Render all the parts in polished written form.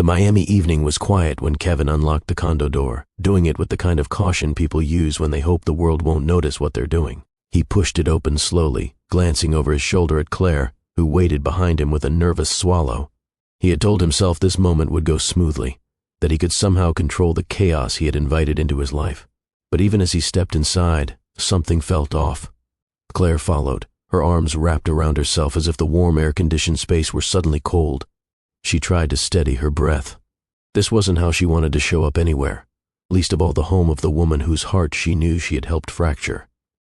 The Miami evening was quiet when Kevin unlocked the condo door, doing it with the kind of caution people use when they hope the world won't notice what they're doing. He pushed it open slowly, glancing over his shoulder at Claire, who waited behind him with a nervous swallow. He had told himself this moment would go smoothly, that he could somehow control the chaos he had invited into his life. But even as he stepped inside, something felt off. Claire followed, her arms wrapped around herself as if the warm air-conditioned space were suddenly cold. She tried to steady her breath. This wasn't how she wanted to show up anywhere, least of all the home of the woman whose heart she knew she had helped fracture.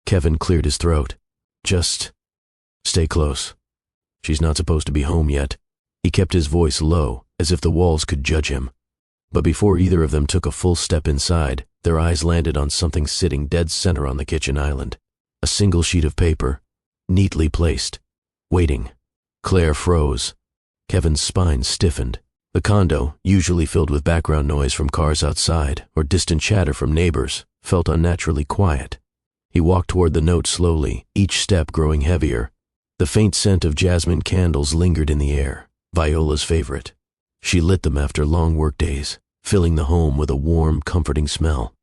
Kevin cleared his throat. Just stay close. She's not supposed to be home yet. He kept his voice low, as if the walls could judge him. But before either of them took a full step inside, their eyes landed on something sitting dead center on the kitchen island. A single sheet of paper, neatly placed, waiting. Claire froze. Kevin's spine stiffened. The condo, usually filled with background noise from cars outside or distant chatter from neighbors, felt unnaturally quiet. He walked toward the note slowly, each step growing heavier. The faint scent of jasmine candles lingered in the air, Viola's favorite. She lit them after long workdays, filling the home with a warm, comforting smell.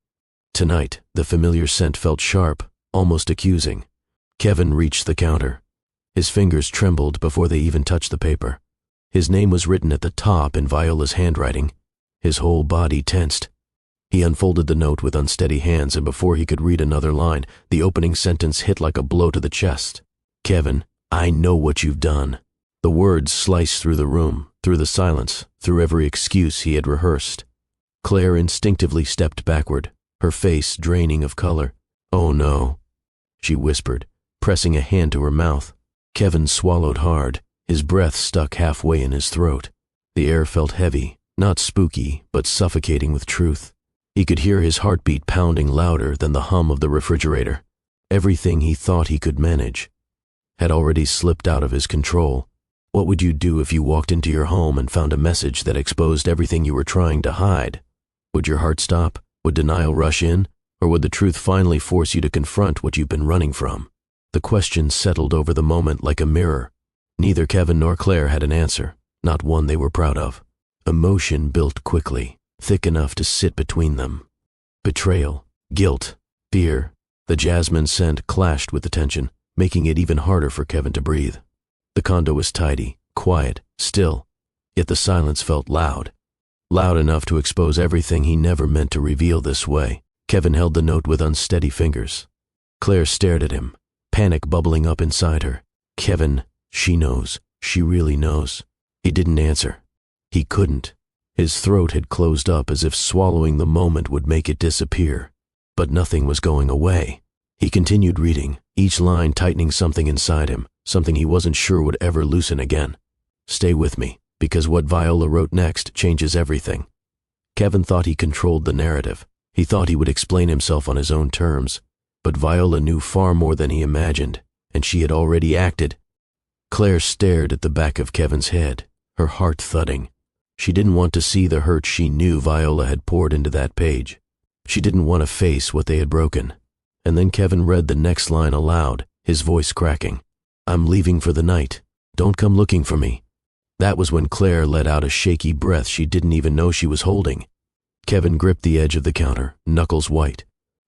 Tonight, the familiar scent felt sharp, almost accusing. Kevin reached the counter. His fingers trembled before they even touched the paper. His name was written at the top in Viola's handwriting. His whole body tensed. He unfolded the note with unsteady hands, and before he could read another line, the opening sentence hit like a blow to the chest. Kevin, I know what you've done. The words sliced through the room, through the silence, through every excuse he had rehearsed. Claire instinctively stepped backward, her face draining of color. Oh no, she whispered, pressing a hand to her mouth. Kevin swallowed hard, his breath stuck halfway in his throat. The air felt heavy, not spooky, but suffocating with truth. He could hear his heartbeat pounding louder than the hum of the refrigerator. Everything he thought he could manage had already slipped out of his control. What would you do if you walked into your home and found a message that exposed everything you were trying to hide? Would your heart stop? Would denial rush in? Or would the truth finally force you to confront what you've been running from? The question settled over the moment like a mirror. Neither Kevin nor Claire had an answer, not one they were proud of. Emotion built quickly, thick enough to sit between them. Betrayal, guilt, fear. The jasmine scent clashed with the tension, making it even harder for Kevin to breathe. The condo was tidy, quiet, still, yet the silence felt loud. Loud enough to expose everything he never meant to reveal this way. Kevin held the note with unsteady fingers. Claire stared at him, panic bubbling up inside her. Kevin, she knows. She really knows. He didn't answer. He couldn't. His throat had closed up as if swallowing the moment would make it disappear. But nothing was going away. He continued reading, each line tightening something inside him, something he wasn't sure would ever loosen again. Stay with me, because what Viola wrote next changes everything. Kevin thought he controlled the narrative. He thought he would explain himself on his own terms. But Viola knew far more than he imagined, and she had already acted. Claire stared at the back of Kevin's head, her heart thudding. She didn't want to see the hurt she knew Viola had poured into that page. She didn't want to face what they had broken. And then Kevin read the next line aloud, his voice cracking. I'm leaving for the night. Don't come looking for me. That was when Claire let out a shaky breath she didn't even know she was holding. Kevin gripped the edge of the counter, knuckles white.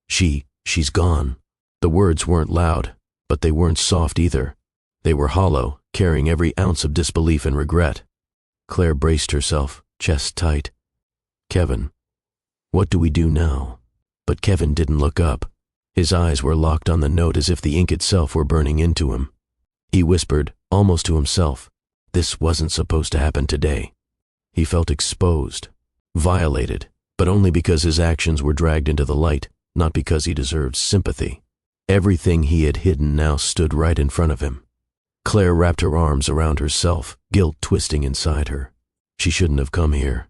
She's gone. The words weren't loud, but they weren't soft either. They were hollow, carrying every ounce of disbelief and regret. Claire braced herself, chest tight. Kevin, what do we do now? But Kevin didn't look up. His eyes were locked on the note as if the ink itself were burning into him. He whispered, almost to himself, this wasn't supposed to happen today. He felt exposed, violated, but only because his actions were dragged into the light, not because he deserved sympathy. Everything he had hidden now stood right in front of him. Claire wrapped her arms around herself, guilt twisting inside her. She shouldn't have come here.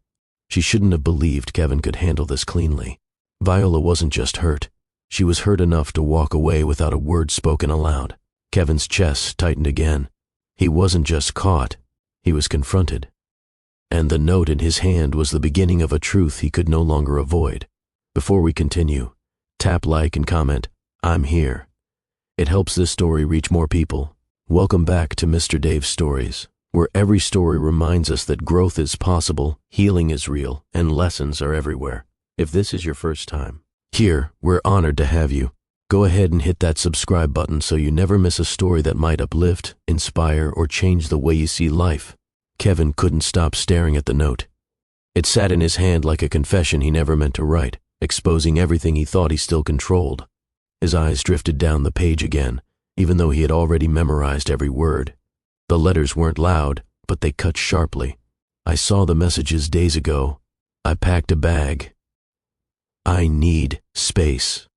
She shouldn't have believed Kevin could handle this cleanly. Viola wasn't just hurt. She was hurt enough to walk away without a word spoken aloud. Kevin's chest tightened again. He wasn't just caught. He was confronted. And the note in his hand was the beginning of a truth he could no longer avoid. Before we continue, tap like and comment, I'm here. It helps this story reach more people. Welcome back to Mr. Dave's Stories, where every story reminds us that growth is possible, healing is real, and lessons are everywhere. If this is your first time here, we're honored to have you. Go ahead and hit that subscribe button so you never miss a story that might uplift, inspire, or change the way you see life. Kevin couldn't stop staring at the note. It sat in his hand like a confession he never meant to write, exposing everything he thought he still controlled. His eyes drifted down the page again, even though he had already memorized every word. The letters weren't loud, but they cut sharply. I saw the messages days ago. I packed a bag. I need space.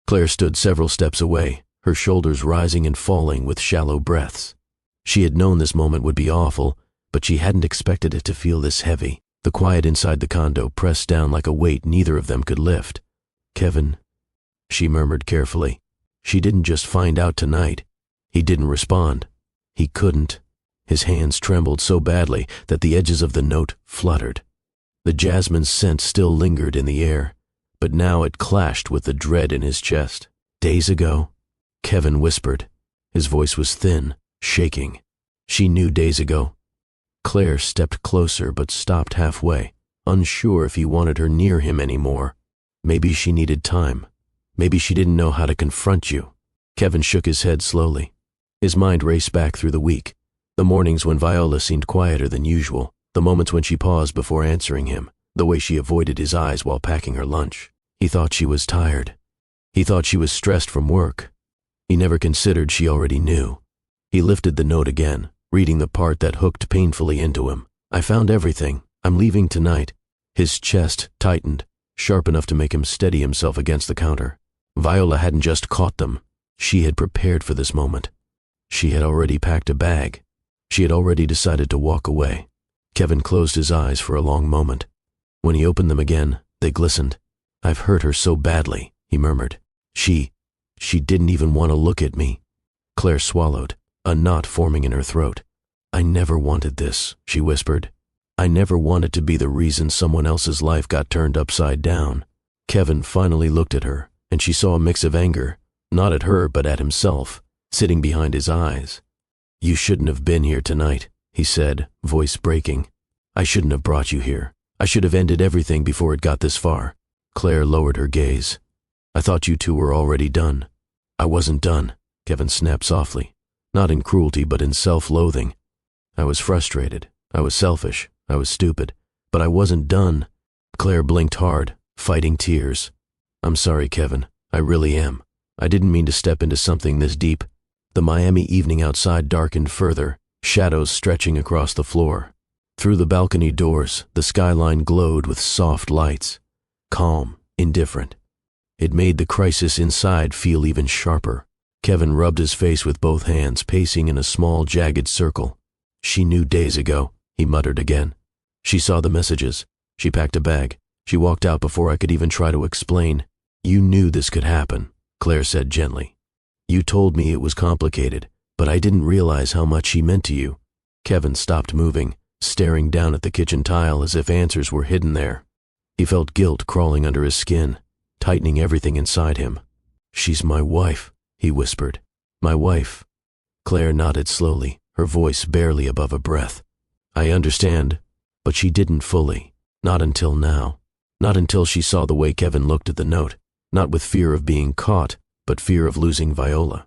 Claire stood several steps away, her shoulders rising and falling with shallow breaths. She had known this moment would be awful, but she hadn't expected it to feel this heavy. The quiet inside the condo pressed down like a weight neither of them could lift. Kevin, she murmured carefully. She didn't just find out tonight. He didn't respond. He couldn't. His hands trembled so badly that the edges of the note fluttered. The jasmine scent still lingered in the air, but now it clashed with the dread in his chest. Days ago, Kevin whispered. His voice was thin, shaking. She knew days ago. Claire stepped closer but stopped halfway, unsure if he wanted her near him anymore. Maybe she needed time. Maybe she didn't know how to confront you. Kevin shook his head slowly. His mind raced back through the week. The mornings when Viola seemed quieter than usual, the moments when she paused before answering him, the way she avoided his eyes while packing her lunch. He thought she was tired. He thought she was stressed from work. He never considered she already knew. He lifted the note again, reading the part that hooked painfully into him. I found everything. I'm leaving tonight. His chest tightened, sharp enough to make him steady himself against the counter. Viola hadn't just caught them. She had prepared for this moment. She had already packed a bag. She had already decided to walk away. Kevin closed his eyes for a long moment. When he opened them again, they glistened. I've hurt her so badly, he murmured. She didn't even want to look at me. Claire swallowed, a knot forming in her throat. I never wanted this, she whispered. I never wanted to be the reason someone else's life got turned upside down. Kevin finally looked at her, and she saw a mix of anger, not at her but at himself, sitting behind his eyes. You shouldn't have been here tonight, he said, voice breaking. I shouldn't have brought you here. I should have ended everything before it got this far. Claire lowered her gaze. I thought you two were already done. I wasn't done, Kevin snapped softly, not in cruelty but in self-loathing. I was frustrated. I was selfish. I was stupid. But I wasn't done. Claire blinked hard, fighting tears. I'm sorry, Kevin. I really am. I didn't mean to step into something this deep. The Miami evening outside darkened further, shadows stretching across the floor. Through the balcony doors, the skyline glowed with soft lights. Calm, indifferent. It made the crisis inside feel even sharper. Kevin rubbed his face with both hands, pacing in a small, jagged circle. She knew days ago, he muttered again. She saw the messages. She packed a bag. She walked out before I could even try to explain. You knew this could happen, Claire said gently. You told me it was complicated, but I didn't realize how much she meant to you. Kevin stopped moving, staring down at the kitchen tile as if answers were hidden there. He felt guilt crawling under his skin, tightening everything inside him. She's my wife, he whispered. My wife. Claire nodded slowly, her voice barely above a breath. I understand, but she didn't fully. Not until now. Not until she saw the way Kevin looked at the note, not with fear of being caught, but fear of losing Viola.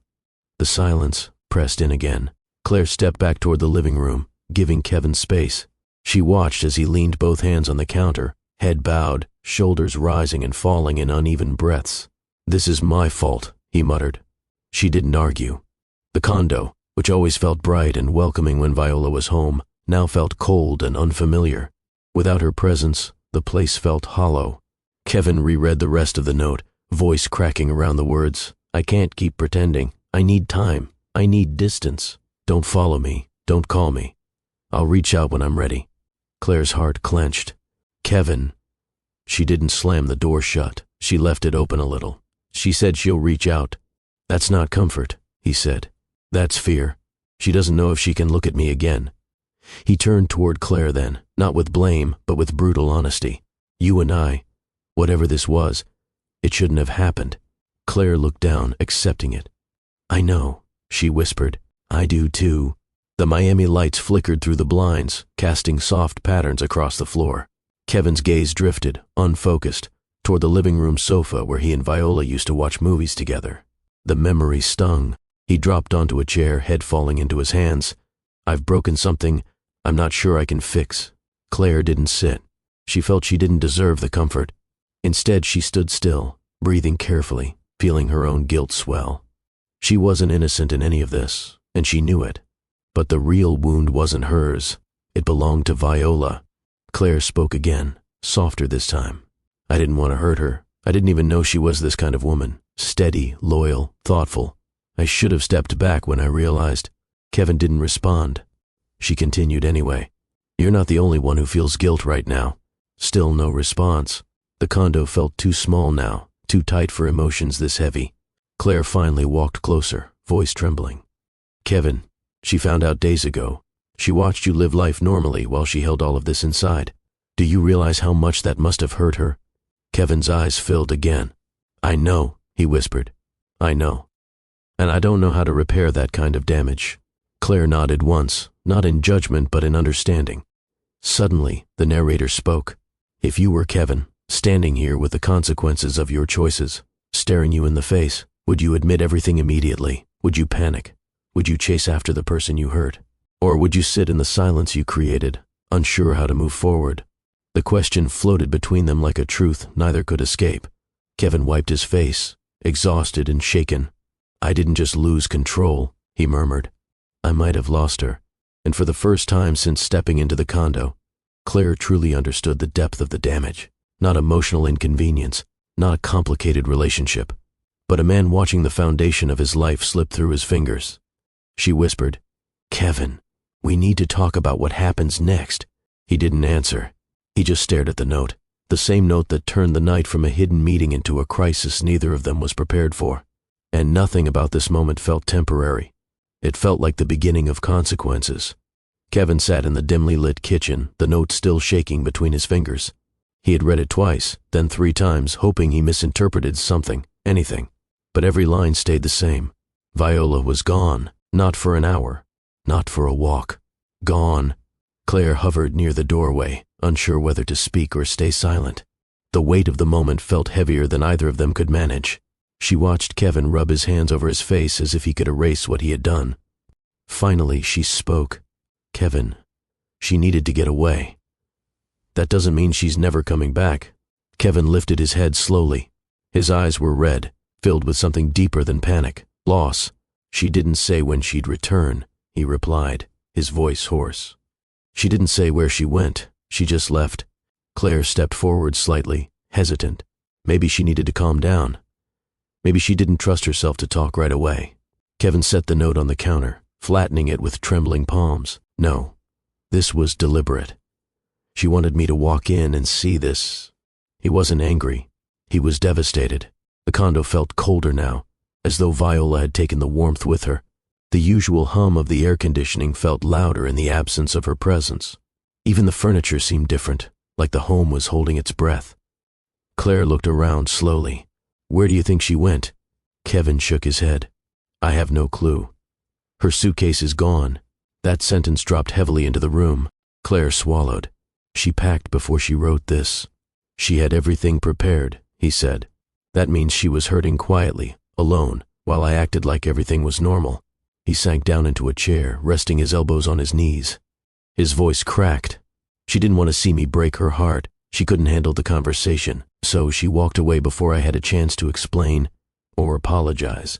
The silence pressed in again. Claire stepped back toward the living room, giving Kevin space. She watched as he leaned both hands on the counter, head bowed, shoulders rising and falling in uneven breaths. This is my fault, he muttered. She didn't argue. The condo, which always felt bright and welcoming when Viola was home, now felt cold and unfamiliar. Without her presence, the place felt hollow. Kevin reread the rest of the note, voice cracking around the words. I can't keep pretending. I need time. I need distance. Don't follow me. Don't call me. I'll reach out when I'm ready. Claire's heart clenched. Kevin. She didn't slam the door shut. She left it open a little. She said she'll reach out. That's not comfort, he said. That's fear. She doesn't know if she can look at me again. He turned toward Claire then, not with blame, but with brutal honesty. You and I, whatever this was, it shouldn't have happened. Claire looked down, accepting it. I know, she whispered. I do too. The Miami lights flickered through the blinds, casting soft patterns across the floor. Kevin's gaze drifted, unfocused, toward the living room sofa where he and Viola used to watch movies together. The memory stung. He dropped onto a chair, head falling into his hands. "I've broken something I'm not sure I can fix." Claire didn't sit. She felt she didn't deserve the comfort. Instead, she stood still, breathing carefully, feeling her own guilt swell. She wasn't innocent in any of this, and she knew it. But the real wound wasn't hers. It belonged to Viola. Claire spoke again, softer this time. "I didn't want to hurt her. I didn't even know she was this kind of woman. Steady, loyal, thoughtful. I should have stepped back when I realized." Kevin didn't respond. She continued anyway. "You're not the only one who feels guilt right now." Still no response. The condo felt too small now, too tight for emotions this heavy. Claire finally walked closer, voice trembling. "Kevin, she found out days ago. She watched you live life normally while she held all of this inside. Do you realize how much that must have hurt her?" Kevin's eyes filled again. "I know," he whispered. "I know. And I don't know how to repair that kind of damage." Claire nodded once, not in judgment but in understanding. Suddenly, the narrator spoke. "If you were Kevin, standing here with the consequences of your choices, staring you in the face, would you admit everything immediately? Would you panic? Would you chase after the person you hurt? Or would you sit in the silence you created, unsure how to move forward?" The question floated between them like a truth neither could escape. Kevin wiped his face, exhausted and shaken. "I didn't just lose control," he murmured. "I might have lost her." And for the first time since stepping into the condo, Claire truly understood the depth of the damage. Not emotional inconvenience, not a complicated relationship, but a man watching the foundation of his life slip through his fingers. She whispered, "Kevin, we need to talk about what happens next." He didn't answer. He just stared at the note, the same note that turned the night from a hidden meeting into a crisis neither of them was prepared for. And nothing about this moment felt temporary. It felt like the beginning of consequences. Kevin sat in the dimly lit kitchen, the note still shaking between his fingers. He had read it twice, then 3 times, hoping he misinterpreted something, anything. But every line stayed the same. Viola was gone, not for an hour, not for a walk. Gone. Claire hovered near the doorway, unsure whether to speak or stay silent. The weight of the moment felt heavier than either of them could manage. She watched Kevin rub his hands over his face as if he could erase what he had done. Finally, she spoke. "Kevin, she needed to get away. That doesn't mean she's never coming back." Kevin lifted his head slowly. His eyes were red, filled with something deeper than panic, loss. "She didn't say when she'd return," he replied, his voice hoarse. "She didn't say where she went. She just left." Claire stepped forward slightly, hesitant. Maybe she needed to calm down. Maybe she didn't trust herself to talk right away. Kevin set the note on the counter, flattening it with trembling palms. "No, this was deliberate. She wanted me to walk in and see this." He wasn't angry. He was devastated. The condo felt colder now, as though Viola had taken the warmth with her. The usual hum of the air conditioning felt louder in the absence of her presence. Even the furniture seemed different, like the home was holding its breath. Claire looked around slowly. "Where do you think she went?" Kevin shook his head. "I have no clue. Her suitcase is gone." That sentence dropped heavily into the room. Claire swallowed. "She packed before she wrote this." "She had everything prepared," he said. "That means she was hurting quietly, alone, while I acted like everything was normal." He sank down into a chair, resting his elbows on his knees. His voice cracked. "She didn't want to see me break her heart. She couldn't handle the conversation, so she walked away before I had a chance to explain or apologize."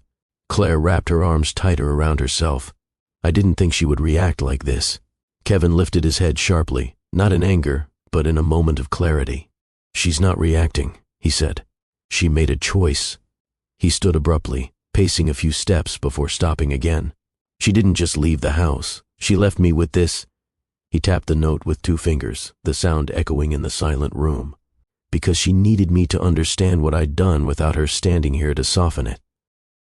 Claire wrapped her arms tighter around herself. "I didn't think she would react like this." Kevin lifted his head sharply, not in anger, but in a moment of clarity. "She's not reacting," he said. "She made a choice." He stood abruptly, pacing a few steps before stopping again. "She didn't just leave the house. She left me with this." He tapped the note with 2 fingers, the sound echoing in the silent room. "Because she needed me to understand what I'd done without her standing here to soften it."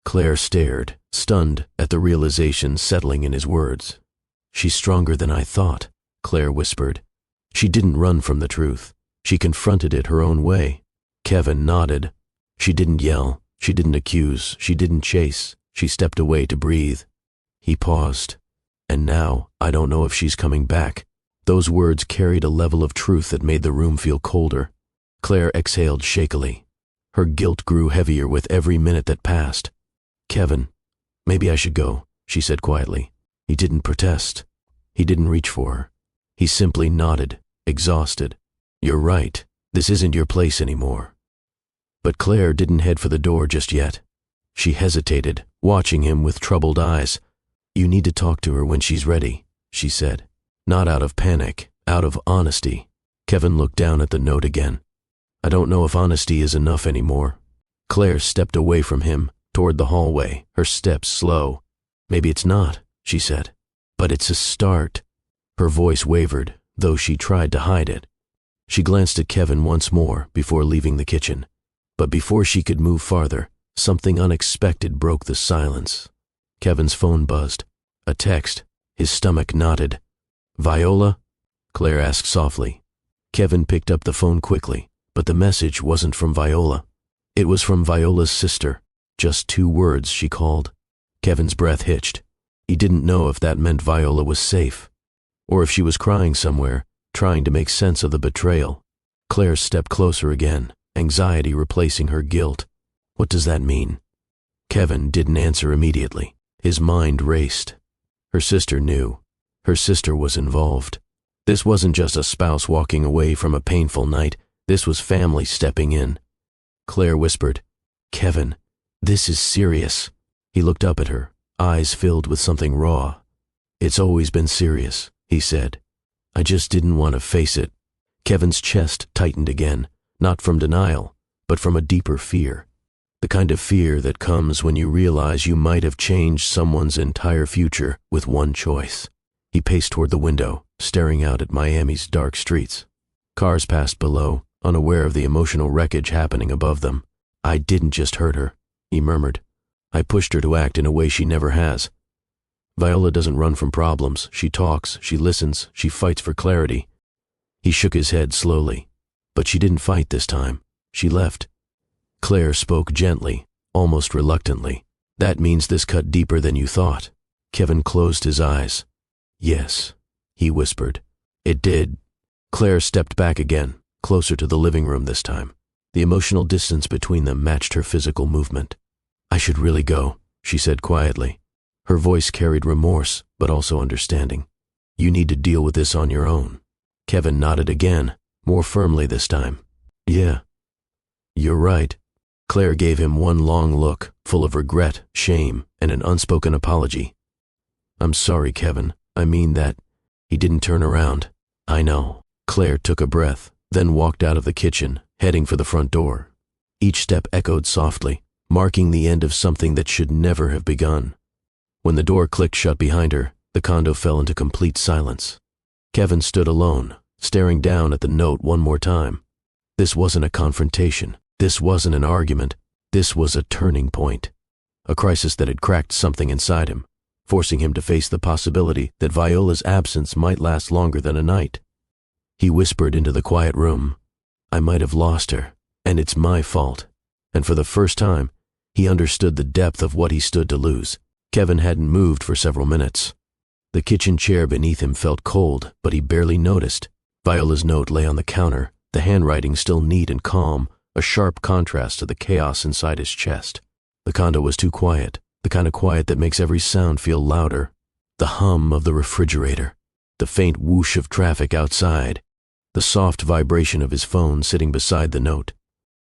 Claire stared, stunned at the realization settling in his words. "She's stronger than I thought," Claire whispered. "She didn't run from the truth. She confronted it her own way." Kevin nodded. "She didn't yell. She didn't accuse. She didn't chase. She stepped away to breathe." He paused. And now, I don't know if she's coming back. Those words carried a level of truth that made the room feel colder. Claire exhaled shakily. Her guilt grew heavier with every minute that passed. Kevin, maybe I should go, she said quietly. He didn't protest. He didn't reach for her. He simply nodded, exhausted. You're right. This isn't your place anymore. But Claire didn't head for the door just yet. She hesitated, watching him with troubled eyes. You need to talk to her when she's ready, she said. Not out of panic, out of honesty. Kevin looked down at the note again. I don't know if honesty is enough anymore. Claire stepped away from him, toward the hallway, her steps slow. Maybe it's not, she said. But it's a start. Her voice wavered, though she tried to hide it. She glanced at Kevin once more before leaving the kitchen. But before she could move farther, something unexpected broke the silence. Kevin's phone buzzed. A text. His stomach knotted. Viola? Claire asked softly. Kevin picked up the phone quickly, but the message wasn't from Viola. It was from Viola's sister. Just 2 words, she called. Kevin's breath hitched. He didn't know if that meant Viola was safe, or if she was crying somewhere, trying to make sense of the betrayal. Claire stepped closer again, anxiety replacing her guilt. What does that mean? Kevin didn't answer immediately. His mind raced. Her sister knew. Her sister was involved. This wasn't just a spouse walking away from a painful night. This was family stepping in. Claire whispered, Kevin, this is serious. He looked up at her, eyes filled with something raw. It's always been serious, he said. I just didn't want to face it. Kevin's chest tightened again, not from denial, but from a deeper fear. The kind of fear that comes when you realize you might have changed someone's entire future with one choice. He paced toward the window, staring out at Miami's dark streets. Cars passed below, unaware of the emotional wreckage happening above them. I didn't just hurt her, he murmured. I pushed her to act in a way she never has. Viola doesn't run from problems. She talks, she listens, she fights for clarity. He shook his head slowly. But she didn't fight this time. She left. Claire spoke gently, almost reluctantly. That means this cut deeper than you thought. Kevin closed his eyes. Yes, he whispered. It did. Claire stepped back again, closer to the living room this time. The emotional distance between them matched her physical movement. I should really go, she said quietly. Her voice carried remorse, but also understanding. You need to deal with this on your own. Kevin nodded again, more firmly this time. Yeah. You're right. Claire gave him one long look, full of regret, shame, and an unspoken apology. I'm sorry, Kevin. I mean that. He didn't turn around. I know. Claire took a breath, then walked out of the kitchen, heading for the front door. Each step echoed softly, marking the end of something that should never have begun. When the door clicked shut behind her, the condo fell into complete silence. Kevin stood alone, staring down at the note one more time. This wasn't a confrontation. This wasn't an argument. This was a turning point. A crisis that had cracked something inside him, forcing him to face the possibility that Viola's absence might last longer than a night. He whispered into the quiet room, I might have lost her, and it's my fault. And for the first time, he understood the depth of what he stood to lose. Kevin hadn't moved for several minutes. The kitchen chair beneath him felt cold, but he barely noticed. Viola's note lay on the counter, the handwriting still neat and calm, a sharp contrast to the chaos inside his chest. The condo was too quiet, the kind of quiet that makes every sound feel louder. The hum of the refrigerator, the faint whoosh of traffic outside, the soft vibration of his phone sitting beside the note.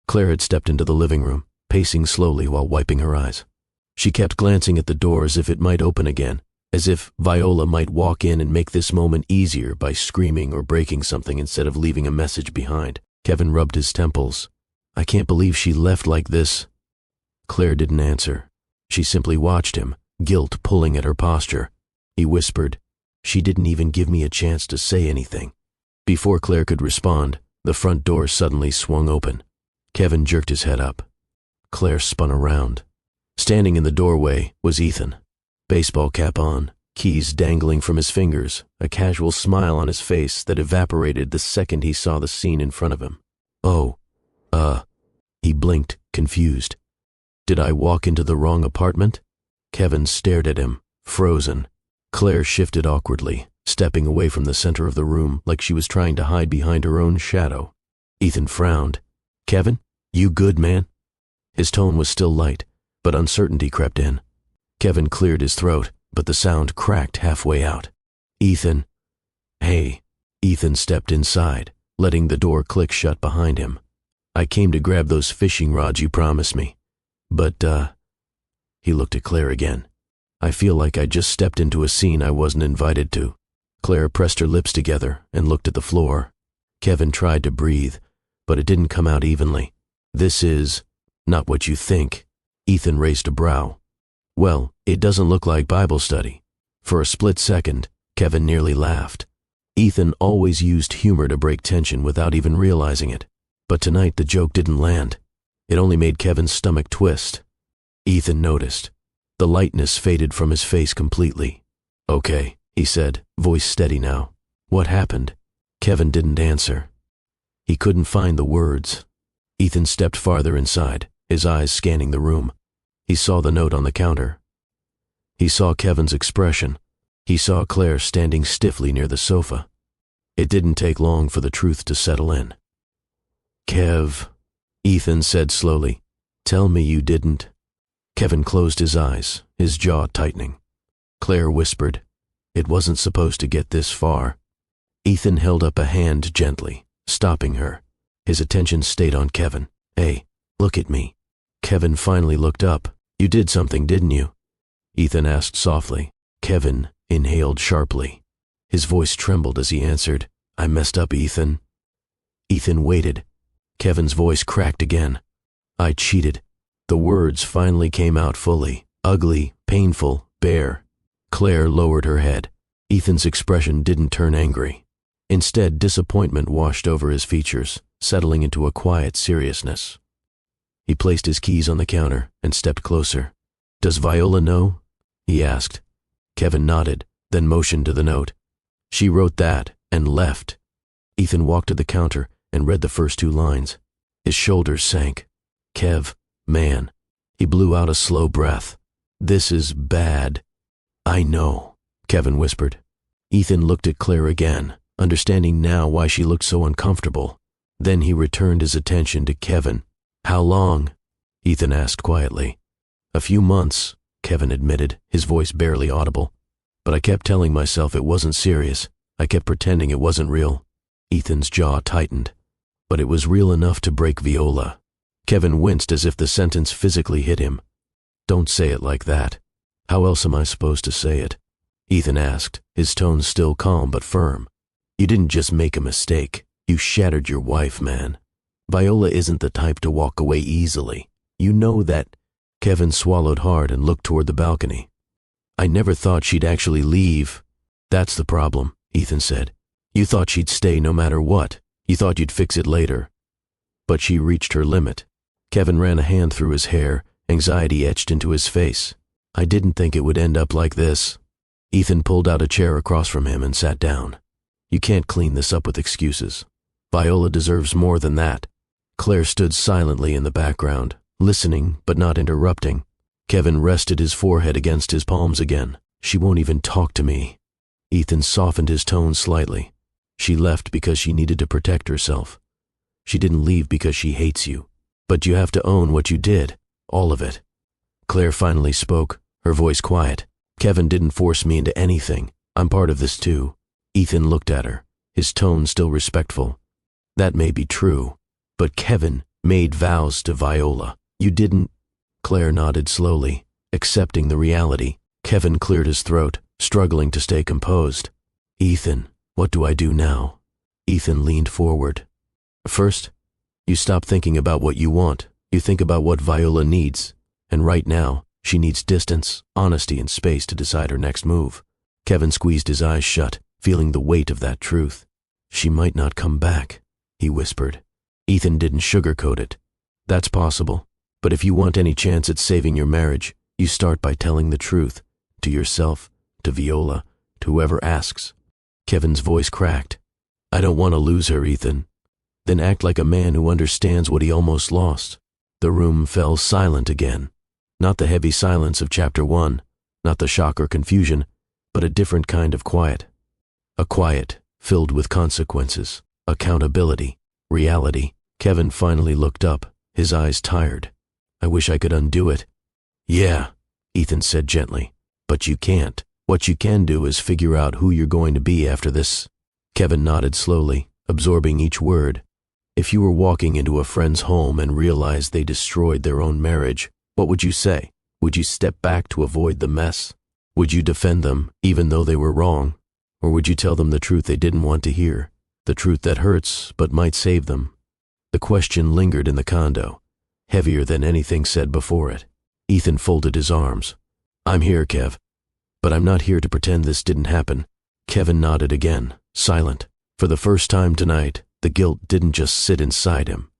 Claire had stepped into the living room, pacing slowly while wiping her eyes. She kept glancing at the door as if it might open again, as if Viola might walk in and make this moment easier by screaming or breaking something instead of leaving a message behind. Kevin rubbed his temples. I can't believe she left like this. Claire didn't answer. She simply watched him, guilt pulling at her posture. He whispered, She didn't even give me a chance to say anything. Before Claire could respond, the front door suddenly swung open. Kevin jerked his head up. Claire spun around. Standing in the doorway was Ethan. Baseball cap on, keys dangling from his fingers, a casual smile on his face that evaporated the second he saw the scene in front of him. He blinked, confused. Did I walk into the wrong apartment? Kevin stared at him, frozen. Claire shifted awkwardly, stepping away from the center of the room like she was trying to hide behind her own shadow. Ethan frowned. "Kevin, you good, man?" His tone was still light, but uncertainty crept in. Kevin cleared his throat, but the sound cracked halfway out. "Ethan." "Hey." Ethan stepped inside, letting the door click shut behind him. "I came to grab those fishing rods you promised me. But, He looked at Claire again. "I feel like I just stepped into a scene I wasn't invited to." Claire pressed her lips together and looked at the floor. Kevin tried to breathe, but it didn't come out evenly. "This is not what you think." Ethan raised a brow. "Well, it doesn't look like Bible study." For a split second, Kevin nearly laughed. Ethan always used humor to break tension without even realizing it. But tonight the joke didn't land. It only made Kevin's stomach twist. Ethan noticed. The lightness faded from his face completely. "Okay," he said, voice steady now. "What happened?" Kevin didn't answer. He couldn't find the words. Ethan stepped farther inside, his eyes scanning the room. He saw the note on the counter. He saw Kevin's expression. He saw Claire standing stiffly near the sofa. It didn't take long for the truth to settle in. "Kev," Ethan said slowly, "tell me you didn't." Kevin closed his eyes, his jaw tightening. Claire whispered, "It wasn't supposed to get this far." Ethan held up a hand gently, stopping her. His attention stayed on Kevin. "Hey, look at me." Kevin finally looked up. "You did something, didn't you?" Ethan asked softly. Kevin inhaled sharply. His voice trembled as he answered, "I messed up, Ethan." Ethan waited. Kevin's voice cracked again. "I cheated." The words finally came out fully. Ugly, painful, bare. Claire lowered her head. Ethan's expression didn't turn angry. Instead, disappointment washed over his features, settling into a quiet seriousness. He placed his keys on the counter and stepped closer. "Does Viola know?" he asked. Kevin nodded, then motioned to the note. "She wrote that and left." Ethan walked to the counter and read the first two lines. His shoulders sank. "Kev, man." He blew out a slow breath. "This is bad." "I know," Kevin whispered. Ethan looked at Claire again, understanding now why she looked so uncomfortable. Then he returned his attention to Kevin. "How long?" Ethan asked quietly. "A few months," Kevin admitted, his voice barely audible. "But I kept telling myself it wasn't serious. I kept pretending it wasn't real." Ethan's jaw tightened. "But it was real enough to break Viola." Kevin winced as if the sentence physically hit him. "Don't say it like that." "How else am I supposed to say it?" Ethan asked, his tone still calm but firm. "You didn't just make a mistake. You shattered your wife, man. Viola isn't the type to walk away easily. You know that." Kevin swallowed hard and looked toward the balcony. "I never thought she'd actually leave." "That's the problem," Ethan said. "You thought she'd stay no matter what. You thought you'd fix it later. But she reached her limit." Kevin ran a hand through his hair, anxiety etched into his face. "I didn't think it would end up like this." Ethan pulled out a chair across from him and sat down. "You can't clean this up with excuses. Viola deserves more than that." Claire stood silently in the background, listening but not interrupting. Kevin rested his forehead against his palms again. "She won't even talk to me." Ethan softened his tone slightly. "She left because she needed to protect herself. She didn't leave because she hates you. But you have to own what you did, all of it." Claire finally spoke, her voice quiet. "Kevin didn't force me into anything. I'm part of this too." Ethan looked at her, his tone still respectful. "That may be true, but Kevin made vows to Viola. You didn't." Claire nodded slowly, accepting the reality. Kevin cleared his throat, struggling to stay composed. "Ethan, what do I do now?" Ethan leaned forward. "First, you stop thinking about what you want. You think about what Viola needs. And right now, she needs distance, honesty, and space to decide her next move." Kevin squeezed his eyes shut, feeling the weight of that truth. "She might not come back," he whispered. Ethan didn't sugarcoat it. "That's possible. But if you want any chance at saving your marriage, you start by telling the truth. To yourself, to Viola, to whoever asks." Kevin's voice cracked. "I don't want to lose her, Ethan." "Then act like a man who understands what he almost lost." The room fell silent again. Not the heavy silence of chapter 1, not the shock or confusion, but a different kind of quiet. A quiet filled with consequences, accountability, reality. Kevin finally looked up, his eyes tired. I wish I could undo it. Yeah, Ethan said gently, but you can't. What you can do is figure out who you're going to be after this. Kevin nodded slowly, absorbing each word. If you were walking into a friend's home and realized they destroyed their own marriage, what would you say? Would you step back to avoid the mess? Would you defend them, even though they were wrong? Or would you tell them the truth they didn't want to hear, the truth that hurts but might save them? The question lingered in the condo, heavier than anything said before it. Ethan folded his arms. I'm here, Kev. But I'm not here to pretend this didn't happen. Kevin nodded again, silent. For the first time tonight, the guilt didn't just sit inside him.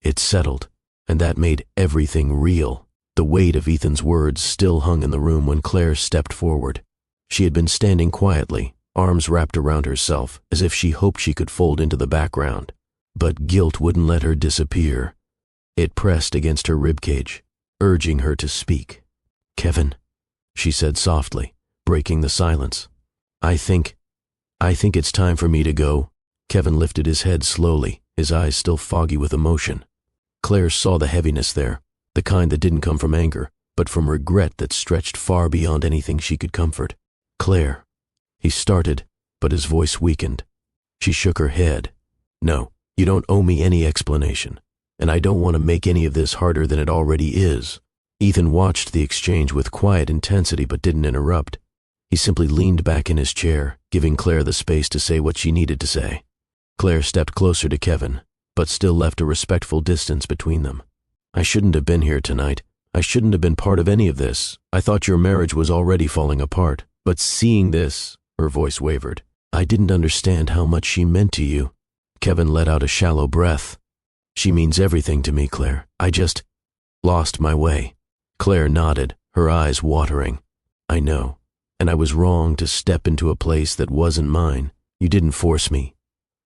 It settled, and that made everything real. The weight of Ethan's words still hung in the room when Claire stepped forward. She had been standing quietly, arms wrapped around herself, as if she hoped she could fold into the background. But guilt wouldn't let her disappear. It pressed against her ribcage, urging her to speak. Kevin, she said softly, breaking the silence. I think it's time for me to go. Kevin lifted his head slowly, his eyes still foggy with emotion. Claire saw the heaviness there, the kind that didn't come from anger, but from regret that stretched far beyond anything she could comfort. Claire. He started, but his voice weakened. She shook her head. No, you don't owe me any explanation, and I don't want to make any of this harder than it already is. Ethan watched the exchange with quiet intensity but didn't interrupt. He simply leaned back in his chair, giving Claire the space to say what she needed to say. Claire stepped closer to Kevin, but still left a respectful distance between them. I shouldn't have been here tonight. I shouldn't have been part of any of this. I thought your marriage was already falling apart. But seeing this, her voice wavered, I didn't understand how much she meant to you. Kevin let out a shallow breath. She means everything to me, Claire. I just lost my way. Claire nodded, her eyes watering. I know, and I was wrong to step into a place that wasn't mine. You didn't force me,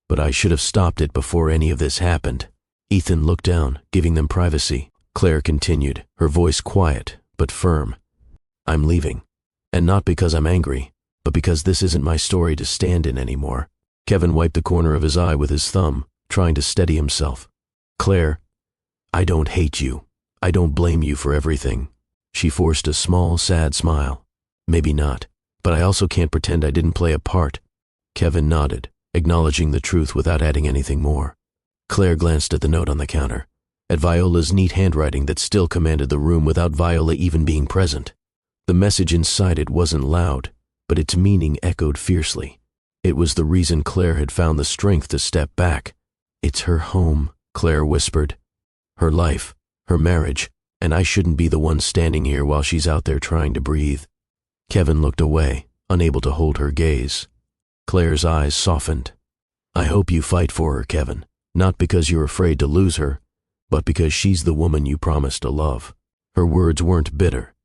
but I should have stopped it before any of this happened. Ethan looked down, giving them privacy. Claire continued, her voice quiet but firm. I'm leaving, and not because I'm angry, but because this isn't my story to stand in anymore. Kevin wiped the corner of his eye with his thumb, trying to steady himself. Claire, I don't hate you. I don't blame you for everything. She forced a small, sad smile. Maybe not, but I also can't pretend I didn't play a part. Kevin nodded, acknowledging the truth without adding anything more. Claire glanced at the note on the counter, at Viola's neat handwriting that still commanded the room without Viola even being present. The message inside it wasn't loud, but its meaning echoed fiercely. It was the reason Claire had found the strength to step back. It's her home, Claire whispered. Her life, her marriage, and I shouldn't be the one standing here while she's out there trying to breathe. Kevin looked away, unable to hold her gaze. Claire's eyes softened. I hope you fight for her, Kevin, not because you're afraid to lose her, but because she's the woman you promised to love. Her words weren't bitter.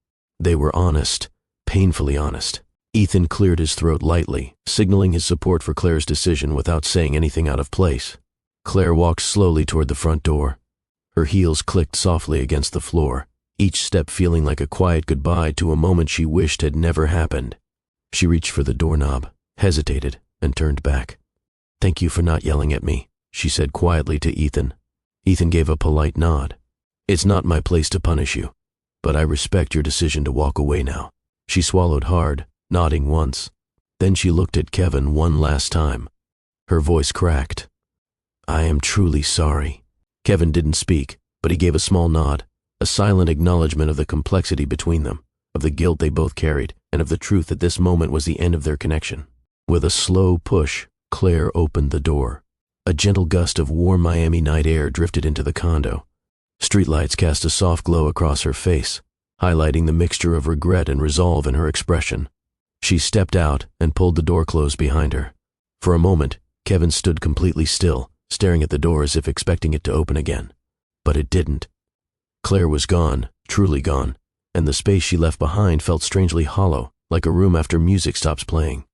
They were honest, painfully honest. Ethan cleared his throat lightly, signaling his support for Claire's decision without saying anything out of place. Claire walked slowly toward the front door. Her heels clicked softly against the floor, each step feeling like a quiet goodbye to a moment she wished had never happened. She reached for the doorknob, hesitated, and turned back. Thank you for not yelling at me, she said quietly to Ethan. Ethan gave a polite nod. It's not my place to punish you, but I respect your decision to walk away now. She swallowed hard, nodding once. Then she looked at Kevin one last time. Her voice cracked. I am truly sorry. Kevin didn't speak, but he gave a small nod, a silent acknowledgement of the complexity between them, of the guilt they both carried, and of the truth that this moment was the end of their connection. With a slow push, Claire opened the door. A gentle gust of warm Miami night air drifted into the condo. Streetlights cast a soft glow across her face, highlighting the mixture of regret and resolve in her expression. She stepped out and pulled the door closed behind her. For a moment, Kevin stood completely still, staring at the door as if expecting it to open again. But it didn't. Claire was gone, truly gone, and the space she left behind felt strangely hollow, like a room after music stops playing.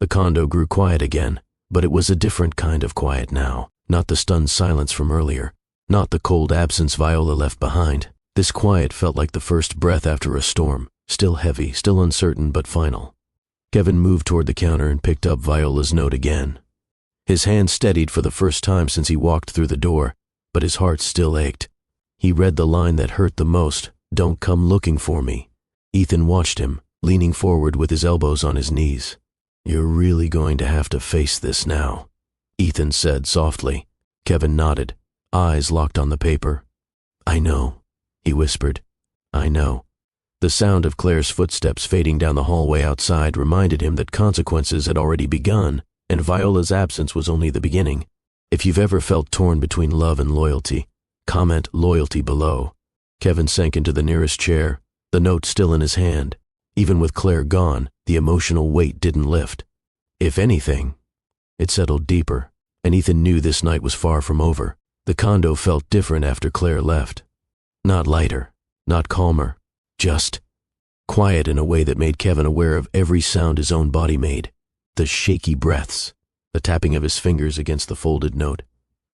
The condo grew quiet again, but it was a different kind of quiet now, not the stunned silence from earlier, not the cold absence Viola left behind. This quiet felt like the first breath after a storm, still heavy, still uncertain, but final. Kevin moved toward the counter and picked up Viola's note again. His hand steadied for the first time since he walked through the door, but his heart still ached. He read the line that hurt the most, "Don't come looking for me." Ethan watched him, leaning forward with his elbows on his knees. "You're really going to have to face this now," Ethan said softly. Kevin nodded, eyes locked on the paper. "I know," he whispered. "I know." The sound of Claire's footsteps fading down the hallway outside reminded him that consequences had already begun, and Viola's absence was only the beginning. If you've ever felt torn between love and loyalty, comment loyalty below. Kevin sank into the nearest chair, the note still in his hand. Even with Claire gone, the emotional weight didn't lift. If anything, it settled deeper, and Ethan knew this night was far from over. The condo felt different after Claire left. Not lighter, not calmer, just quiet in a way that made Kevin aware of every sound his own body made. The shaky breaths, the tapping of his fingers against the folded note,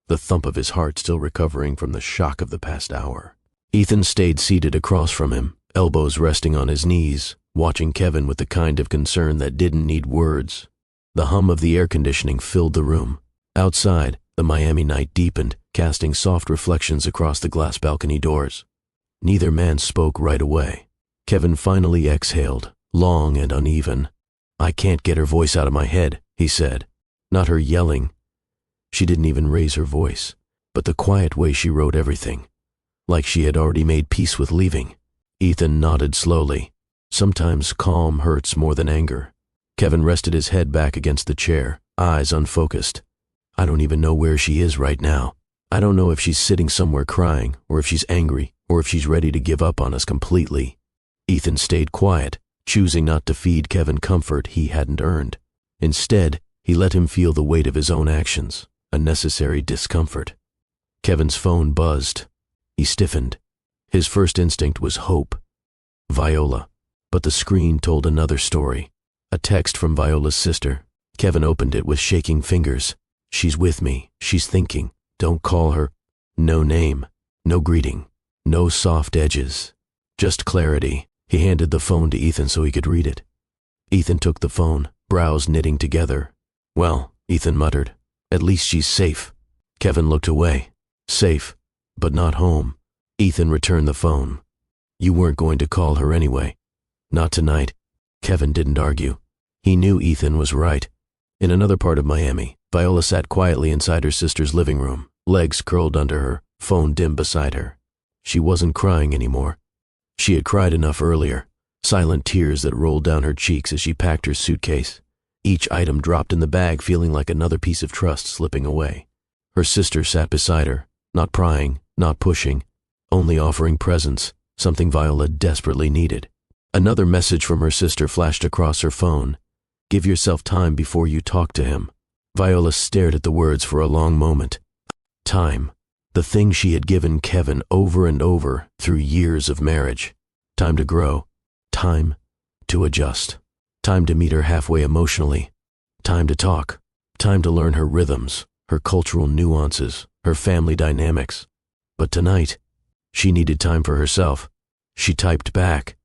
the thump of his heart still recovering from the shock of the past hour. Ethan stayed seated across from him, elbows resting on his knees, watching Kevin with the kind of concern that didn't need words. The hum of the air conditioning filled the room. Outside, the Miami night deepened, casting soft reflections across the glass balcony doors. Neither man spoke right away. Kevin finally exhaled, long and uneven. "I can't get her voice out of my head," he said. Not her yelling. She didn't even raise her voice, but the quiet way she wrote everything, like she had already made peace with leaving. Ethan nodded slowly. Sometimes calm hurts more than anger. Kevin rested his head back against the chair, eyes unfocused. "I don't even know where she is right now. I don't know if she's sitting somewhere crying, or if she's angry, or if she's ready to give up on us completely." Ethan stayed quiet, choosing not to feed Kevin comfort he hadn't earned. Instead, he let him feel the weight of his own actions, a necessary discomfort. Kevin's phone buzzed. He stiffened. His first instinct was hope. Viola. But the screen told another story. A text from Viola's sister. Kevin opened it with shaking fingers. "She's with me. She's thinking. Don't call her." No name. No greeting. No soft edges. Just clarity. He handed the phone to Ethan so he could read it. Ethan took the phone, brows knitting together. "Well," Ethan muttered, "at least she's safe." Kevin looked away. Safe, but not home. Ethan returned the phone. "You weren't going to call her anyway." "Not tonight." Kevin didn't argue. He knew Ethan was right. In another part of Miami, Viola sat quietly inside her sister's living room, legs curled under her, phone dim beside her. She wasn't crying anymore. She had cried enough earlier, silent tears that rolled down her cheeks as she packed her suitcase. Each item dropped in the bag feeling like another piece of trust slipping away. Her sister sat beside her, not prying, not pushing, only offering presence, something Viola desperately needed. Another message from her sister flashed across her phone. "Give yourself time before you talk to him." Viola stared at the words for a long moment. Time. The thing she had given Kevin over and over through years of marriage. Time to grow. Time to adjust. Time to meet her halfway emotionally. Time to talk. Time to learn her rhythms, her cultural nuances, her family dynamics. But tonight, she needed time for herself. She typed back,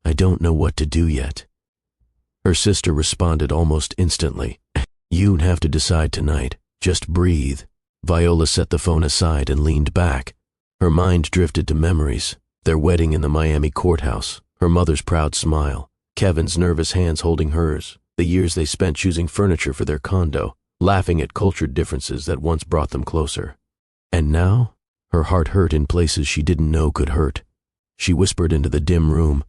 "I don't know what to do yet." Her sister responded almost instantly. "You'd have to decide tonight. Just breathe." Viola set the phone aside and leaned back. Her mind drifted to memories. Their wedding in the Miami courthouse, her mother's proud smile, Kevin's nervous hands holding hers, the years they spent choosing furniture for their condo, laughing at culture differences that once brought them closer. And now, her heart hurt in places she didn't know could hurt. She whispered into the dim room,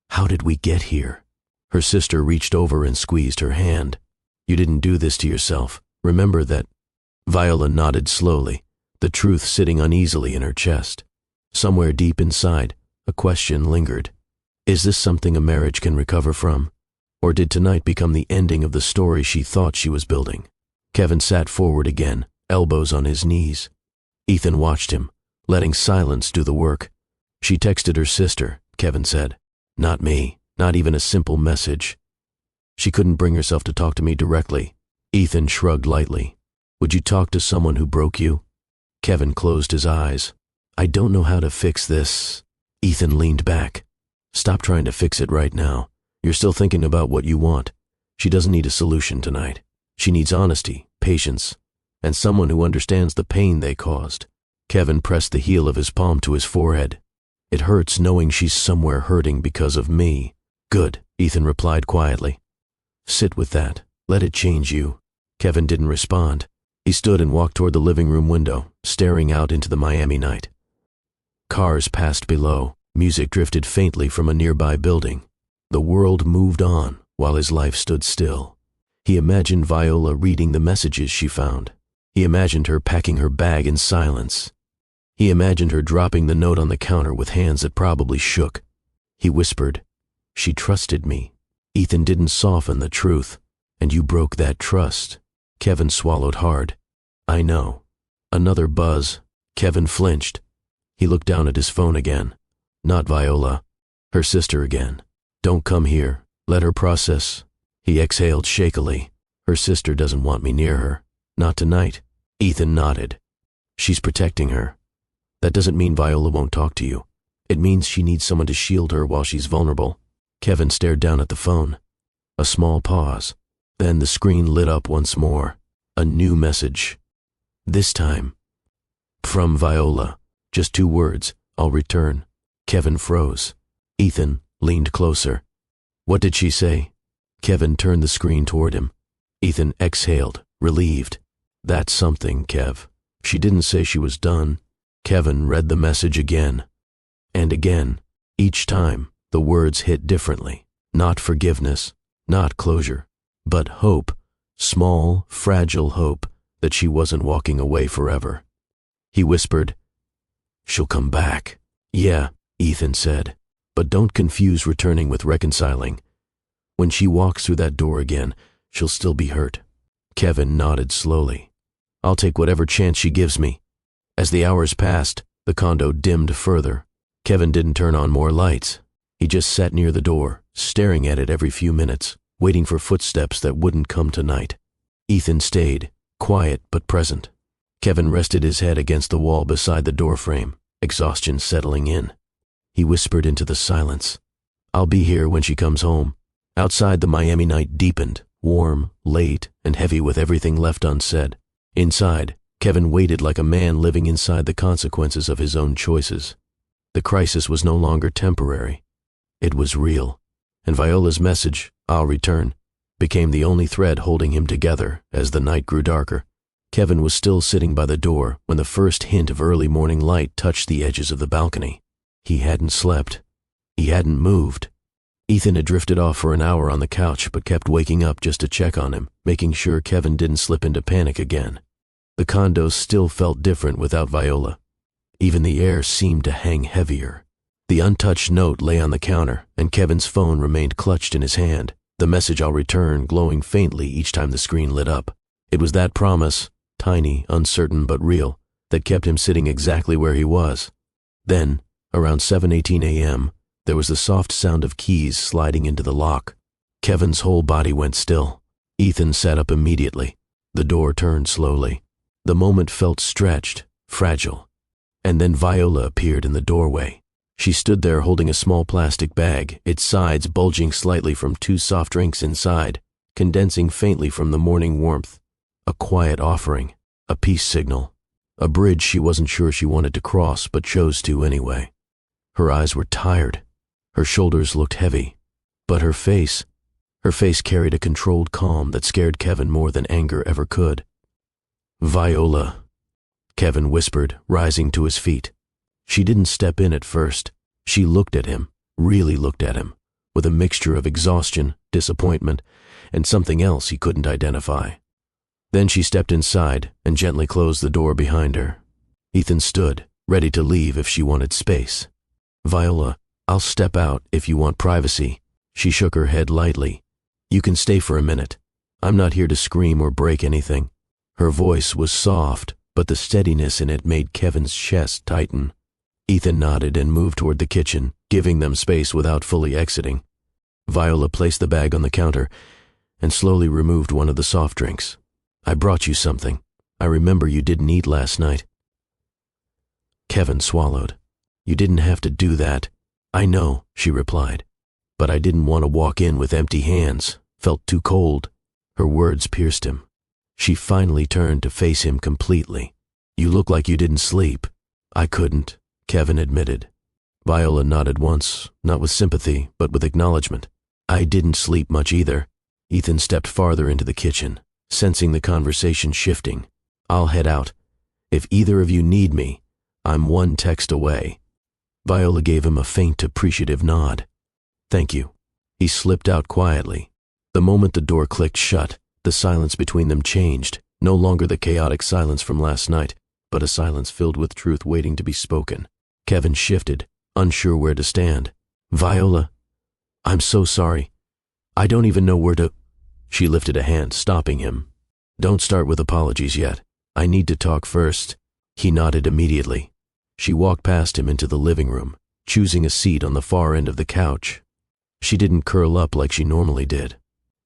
"How did we get here?" Her sister reached over and squeezed her hand. "You didn't do this to yourself. Remember that." Viola nodded slowly, the truth sitting uneasily in her chest. Somewhere deep inside, a question lingered. Is this something a marriage can recover from? Or did tonight become the ending of the story she thought she was building? Kevin sat forward again, elbows on his knees. Ethan watched him, letting silence do the work. "She texted her sister," Kevin said. "Not me, not even a simple message. She couldn't bring herself to talk to me directly." Ethan shrugged lightly. "Would you talk to someone who broke you?" Kevin closed his eyes. "I don't know how to fix this." Ethan leaned back. "Stop trying to fix it right now. You're still thinking about what you want. She doesn't need a solution tonight. She needs honesty, patience, and someone who understands the pain they caused. Kevin pressed the heel of his palm to his forehead. It hurts knowing she's somewhere hurting because of me. Good, Ethan replied quietly. Sit with that. Let it change you. Kevin didn't respond. He stood and walked toward the living room window, staring out into the Miami night. Cars passed below. Music drifted faintly from a nearby building. The world moved on while his life stood still. He imagined Viola reading the messages she found. He imagined her packing her bag in silence. He imagined her dropping the note on the counter with hands that probably shook. He whispered, "She trusted me. Ethan didn't soften the truth, and you broke that trust." Kevin swallowed hard. "I know." Another buzz. Kevin flinched. He looked down at his phone again. Not Viola. Her sister again. "Don't come here. Let her process." He exhaled shakily. "Her sister doesn't want me near her. Not tonight." Ethan nodded. "She's protecting her. That doesn't mean Viola won't talk to you. It means she needs someone to shield her while she's vulnerable." Kevin stared down at the phone. A small pause. Then the screen lit up once more. A new message. This time, from Viola. Just 2 words, "I'll return." Kevin froze. Ethan leaned closer. "What did she say?" Kevin turned the screen toward him. Ethan exhaled, relieved. "That's something, Kev. She didn't say she was done." Kevin read the message again. And again. Each time, the words hit differently. Not forgiveness, not closure, but hope. Small, fragile hope that she wasn't walking away forever. He whispered, "She'll come back." "Yeah," Ethan said, "but don't confuse returning with reconciling. When she walks through that door again, she'll still be hurt." Kevin nodded slowly. "I'll take whatever chance she gives me." As the hours passed, the condo dimmed further. Kevin didn't turn on more lights. He just sat near the door, staring at it every few minutes, waiting for footsteps that wouldn't come tonight. Ethan stayed, quiet but present. Kevin rested his head against the wall beside the doorframe, exhaustion settling in. He whispered into the silence, "I'll be here when she comes home." Outside, the Miami night deepened, warm, late, and heavy with everything left unsaid. Inside, Kevin waited like a man living inside the consequences of his own choices. The crisis was no longer temporary. It was real. And Viola's message, "I'll return," became the only thread holding him together as the night grew darker. Kevin was still sitting by the door when the first hint of early morning light touched the edges of the balcony. He hadn't slept. He hadn't moved. Ethan had drifted off for an hour on the couch but kept waking up just to check on him, making sure Kevin didn't slip into panic again. The condo still felt different without Viola. Even the air seemed to hang heavier. The untouched note lay on the counter, and Kevin's phone remained clutched in his hand, the message "I'll return" glowing faintly each time the screen lit up. It was that promise, tiny, uncertain but real, that kept him sitting exactly where he was. Then, around 7:18 a.m., there was the soft sound of keys sliding into the lock. Kevin's whole body went still. Ethan sat up immediately. The door turned slowly. The moment felt stretched, fragile. And then Viola appeared in the doorway. She stood there holding a small plastic bag, its sides bulging slightly from 2 soft drinks inside, condensing faintly from the morning warmth. A quiet offering, a peace signal, a bridge she wasn't sure she wanted to cross but chose to anyway. Her eyes were tired. Her shoulders looked heavy. But her face carried a controlled calm that scared Kevin more than anger ever could. "Viola," Kevin whispered, rising to his feet. She didn't step in at first. She looked at him, really looked at him, with a mixture of exhaustion, disappointment, and something else he couldn't identify. Then she stepped inside and gently closed the door behind her. Ethan stood, ready to leave if she wanted space. "Viola, I'll step out if you want privacy." She shook her head lightly. "You can stay for a minute. I'm not here to scream or break anything." Her voice was soft, but the steadiness in it made Kevin's chest tighten. Ethan nodded and moved toward the kitchen, giving them space without fully exiting. Viola placed the bag on the counter and slowly removed one of the soft drinks. "I brought you something. I remember you didn't eat last night." Kevin swallowed. "You didn't have to do that." "I know," she replied, "but I didn't want to walk in with empty hands. felt too cold. Her words pierced him. She finally turned to face him completely. "You look like you didn't sleep." "I couldn't," Kevin admitted. Viola nodded once, not with sympathy, but with acknowledgement. "I didn't sleep much either." Ethan stepped farther into the kitchen, sensing the conversation shifting. "I'll head out. If either of you need me, I'm one text away." Viola gave him a faint, appreciative nod. "Thank you." He slipped out quietly. The moment the door clicked shut, the silence between them changed, no longer the chaotic silence from last night, but a silence filled with truth waiting to be spoken. Kevin shifted, unsure where to stand. "Viola, I'm so sorry. I don't even know where to—" She lifted a hand, stopping him. "Don't start with apologies yet. I need to talk first." He nodded immediately. She walked past him into the living room, choosing a seat on the far end of the couch. She didn't curl up like she normally did.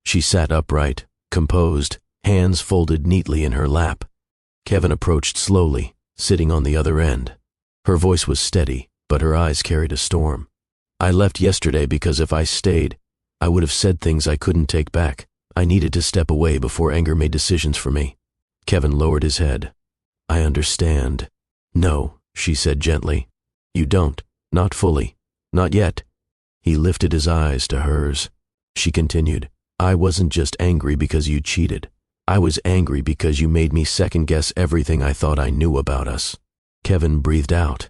She sat upright, composed, hands folded neatly in her lap. Kevin approached slowly, sitting on the other end. Her voice was steady, but her eyes carried a storm. "I left yesterday because if I stayed, I would have said things I couldn't take back. I needed to step away before anger made decisions for me." Kevin lowered his head. "I understand." "No," she said gently. "You don't. Not fully. Not yet." He lifted his eyes to hers. She continued, "I wasn't just angry because you cheated. I was angry because you made me second-guess everything I thought I knew about us." Kevin breathed out.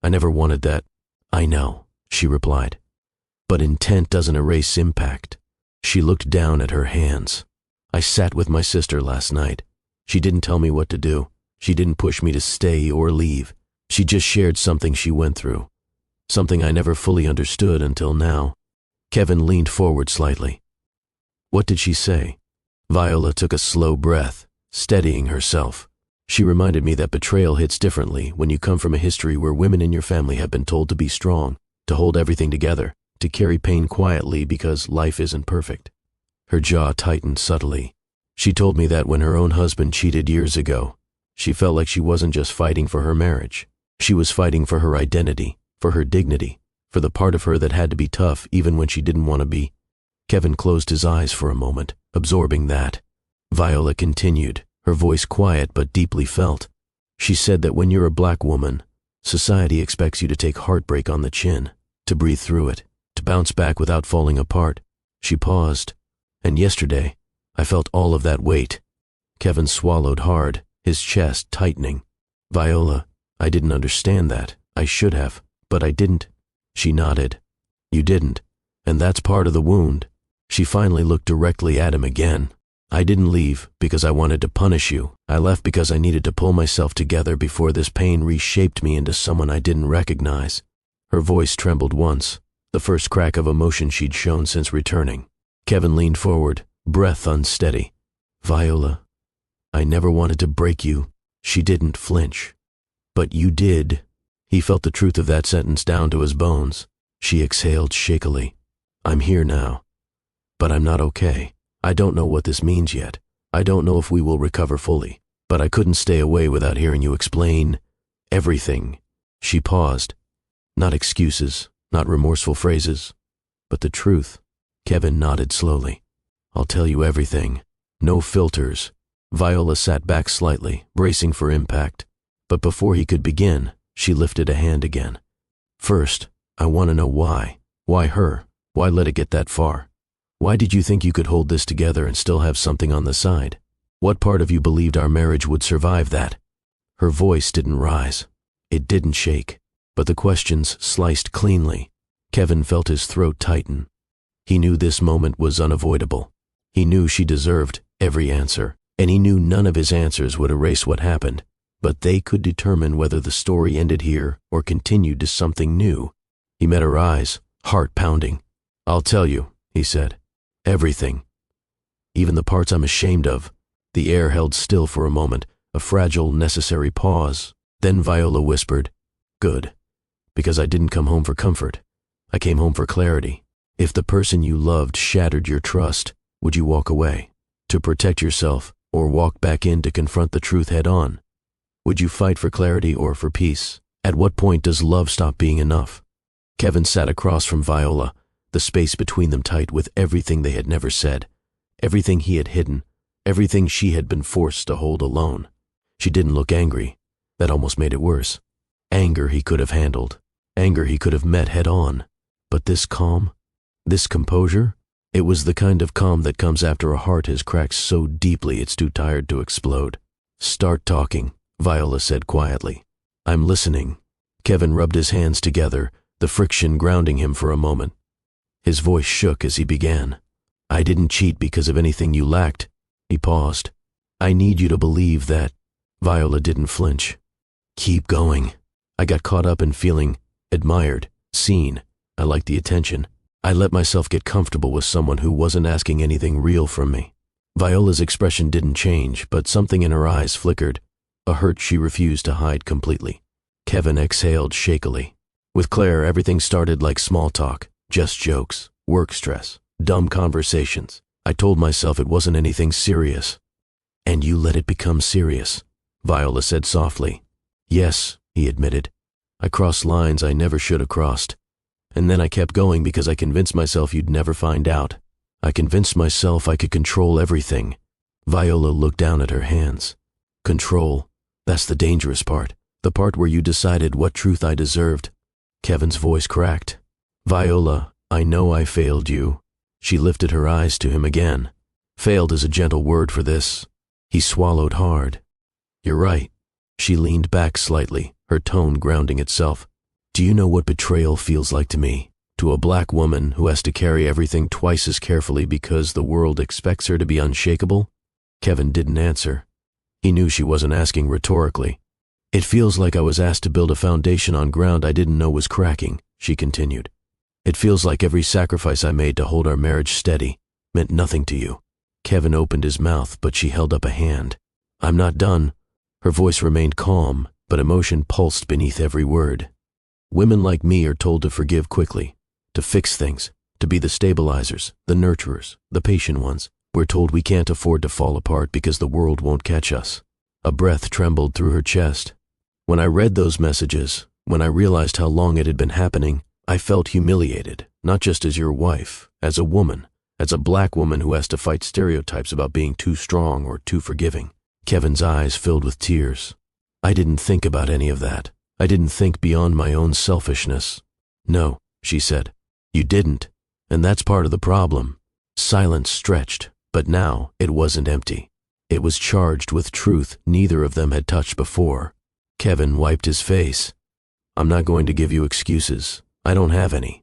"I never wanted that." "I know," she replied. "But intent doesn't erase impact." She looked down at her hands. "I sat with my sister last night. She didn't tell me what to do. She didn't push me to stay or leave. She just shared something she went through. Something I never fully understood until now." Kevin leaned forward slightly. "What did she say?" Viola took a slow breath, steadying herself. "She reminded me that betrayal hits differently when you come from a history where women in your family have been told to be strong, to hold everything together, to carry pain quietly because life isn't perfect." Her jaw tightened subtly. "She told me that when her own husband cheated years ago, she felt like she wasn't just fighting for her marriage. She was fighting for her identity, for her dignity, for the part of her that had to be tough even when she didn't want to be." Kevin closed his eyes for a moment, absorbing that. Viola continued, her voice quiet but deeply felt. "She said that when you're a black woman, society expects you to take heartbreak on the chin, to breathe through it, to bounce back without falling apart." She paused. "And yesterday, I felt all of that weight." Kevin swallowed hard, his chest tightening. "Viola, I didn't understand that. I should have, but I didn't." She nodded. "You didn't, and that's part of the wound." She finally looked directly at him again. "I didn't leave because I wanted to punish you. I left because I needed to pull myself together before this pain reshaped me into someone I didn't recognize." Her voice trembled once, the first crack of emotion she'd shown since returning. Kevin leaned forward, breath unsteady. "Viola, I never wanted to break you." She didn't flinch. "But you did." He felt the truth of that sentence down to his bones. She exhaled shakily. "I'm here now. But I'm not okay. I don't know what this means yet. I don't know if we will recover fully. But I couldn't stay away without hearing you explain everything." She paused. Not excuses, not remorseful phrases, but the truth. Kevin nodded slowly. "I'll tell you everything. No filters." Viola sat back slightly, bracing for impact. But before he could begin, she lifted a hand again. "First, I want to know why. Why her? Why let it get that far? Why did you think you could hold this together and still have something on the side? What part of you believed our marriage would survive that?" Her voice didn't rise. It didn't shake. But the questions sliced cleanly. Kevin felt his throat tighten. He knew this moment was unavoidable. He knew she deserved every answer, and he knew none of his answers would erase what happened, but they could determine whether the story ended here or continued to something new. He met her eyes, heart pounding. "I'll tell you," he said. "Everything. Even the parts I'm ashamed of." The air held still for a moment, a fragile, necessary pause. Then Viola whispered, "Good. Because I didn't come home for comfort. I came home for clarity. If the person you loved shattered your trust, would you walk away, to protect yourself, or walk back in to confront the truth head on? Would you fight for clarity or for peace? At what point does love stop being enough?" Kevin sat across from Viola, the space between them tight with everything they had never said, Everything he had hidden, everything she had been forced to hold alone. She didn't look angry. That almost made it worse. Anger he could have handled. Anger he could have met head on. But this calm, this composure, it was the kind of calm that comes after a heart has cracked so deeply it's too tired to explode. "Start talking," Viola said quietly. "I'm listening." Kevin rubbed his hands together, the friction grounding him for a moment. His voice shook as he began. "I didn't cheat because of anything you lacked." He paused. "I need you to believe that." Viola didn't flinch. "Keep going. I got caught up in feeling admired, seen. I liked the attention. I let myself get comfortable with someone who wasn't asking anything real from me." Viola's expression didn't change, but something in her eyes flickered, a hurt she refused to hide completely. Kevin exhaled shakily. With Claire, everything started like small talk, just jokes, work stress, dumb conversations. I told myself it wasn't anything serious. "And you let it become serious," Viola said softly. "Yes," he admitted. "I crossed lines I never should have crossed. And then I kept going because I convinced myself you'd never find out. I convinced myself I could control everything." Viola looked down at her hands. "Control, that's the dangerous part. The part where you decided what truth I deserved." Kevin's voice cracked. "Viola, I know I failed you." She lifted her eyes to him again. Failed is a gentle word for this. He swallowed hard. "You're right." She leaned back slightly, her tone grounding itself. "Do you know what betrayal feels like to me? To a black woman who has to carry everything twice as carefully because the world expects her to be unshakable?" Kevin didn't answer. He knew she wasn't asking rhetorically. "It feels like I was asked to build a foundation on ground I didn't know was cracking," she continued. "It feels like every sacrifice I made to hold our marriage steady meant nothing to you." Kevin opened his mouth, but she held up a hand. "I'm not done." Her voice remained calm, but emotion pulsed beneath every word. "Women like me are told to forgive quickly, to fix things, to be the stabilizers, the nurturers, the patient ones. We're told we can't afford to fall apart because the world won't catch us." A breath trembled through her chest. "When I read those messages, when I realized how long it had been happening, I felt humiliated, not just as your wife, as a woman, as a black woman who has to fight stereotypes about being too strong or too forgiving." Kevin's eyes filled with tears. "I didn't think about any of that. I didn't think beyond my own selfishness." "No," she said. "You didn't, and that's part of the problem." Silence stretched, but now it wasn't empty. It was charged with truth neither of them had touched before. Kevin wiped his face. "I'm not going to give you excuses. I don't have any.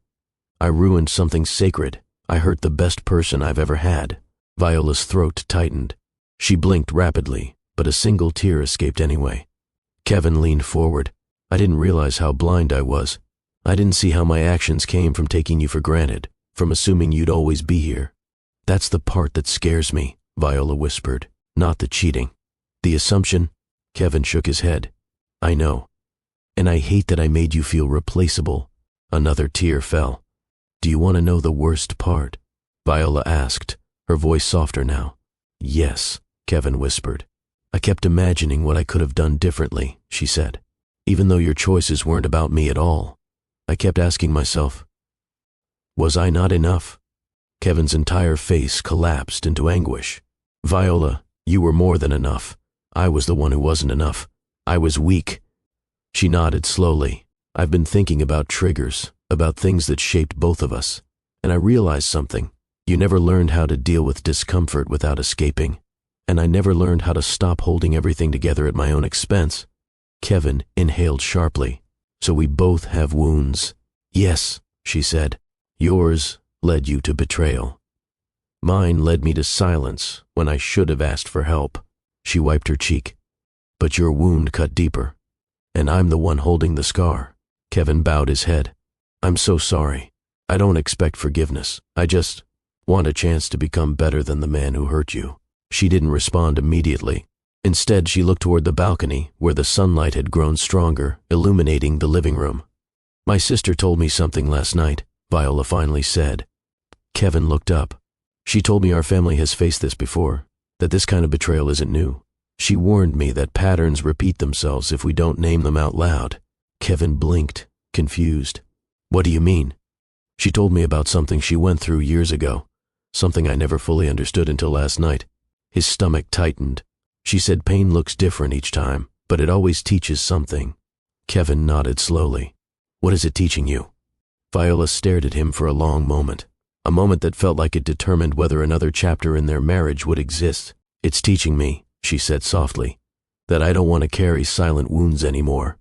I ruined something sacred. I hurt the best person I've ever had." Viola's throat tightened. She blinked rapidly, but a single tear escaped anyway. Kevin leaned forward. "I didn't realize how blind I was. I didn't see how my actions came from taking you for granted, from assuming you'd always be here." "That's the part that scares me," Viola whispered, "not the cheating. The assumption." Kevin shook his head. "I know. And I hate that I made you feel replaceable." Another tear fell. "Do you want to know the worst part?" Viola asked, her voice softer now. "Yes," Kevin whispered. "I kept imagining what I could have done differently," she said. "Even though your choices weren't about me at all. I kept asking myself, was I not enough?" Kevin's entire face collapsed into anguish. "Viola, you were more than enough. I was the one who wasn't enough. I was weak." She nodded slowly. "I've been thinking about triggers, about things that shaped both of us. And I realized something. You never learned how to deal with discomfort without escaping. And I never learned how to stop holding everything together at my own expense." Kevin inhaled sharply. "So we both have wounds." "Yes," she said. "Yours led you to betrayal. Mine led me to silence when I should have asked for help." She wiped her cheek. "But your wound cut deeper, and I'm the one holding the scar." Kevin bowed his head. "I'm so sorry. I don't expect forgiveness. I just want a chance to become better than the man who hurt you." She didn't respond immediately. Instead, she looked toward the balcony, where the sunlight had grown stronger, illuminating the living room. "My sister told me something last night," Viola finally said. Kevin looked up. "She told me our family has faced this before, that this kind of betrayal isn't new. She warned me that patterns repeat themselves if we don't name them out loud." Kevin blinked, confused. "What do you mean?" "She told me about something she went through years ago. something I never fully understood until last night. His stomach tightened. She said pain looks different each time, but it always teaches something. Kevin nodded slowly. What is it teaching you? Viola stared at him for a long moment, a moment that felt like it determined whether another chapter in their marriage would exist. It's teaching me, she said softly, that I don't want to carry silent wounds anymore.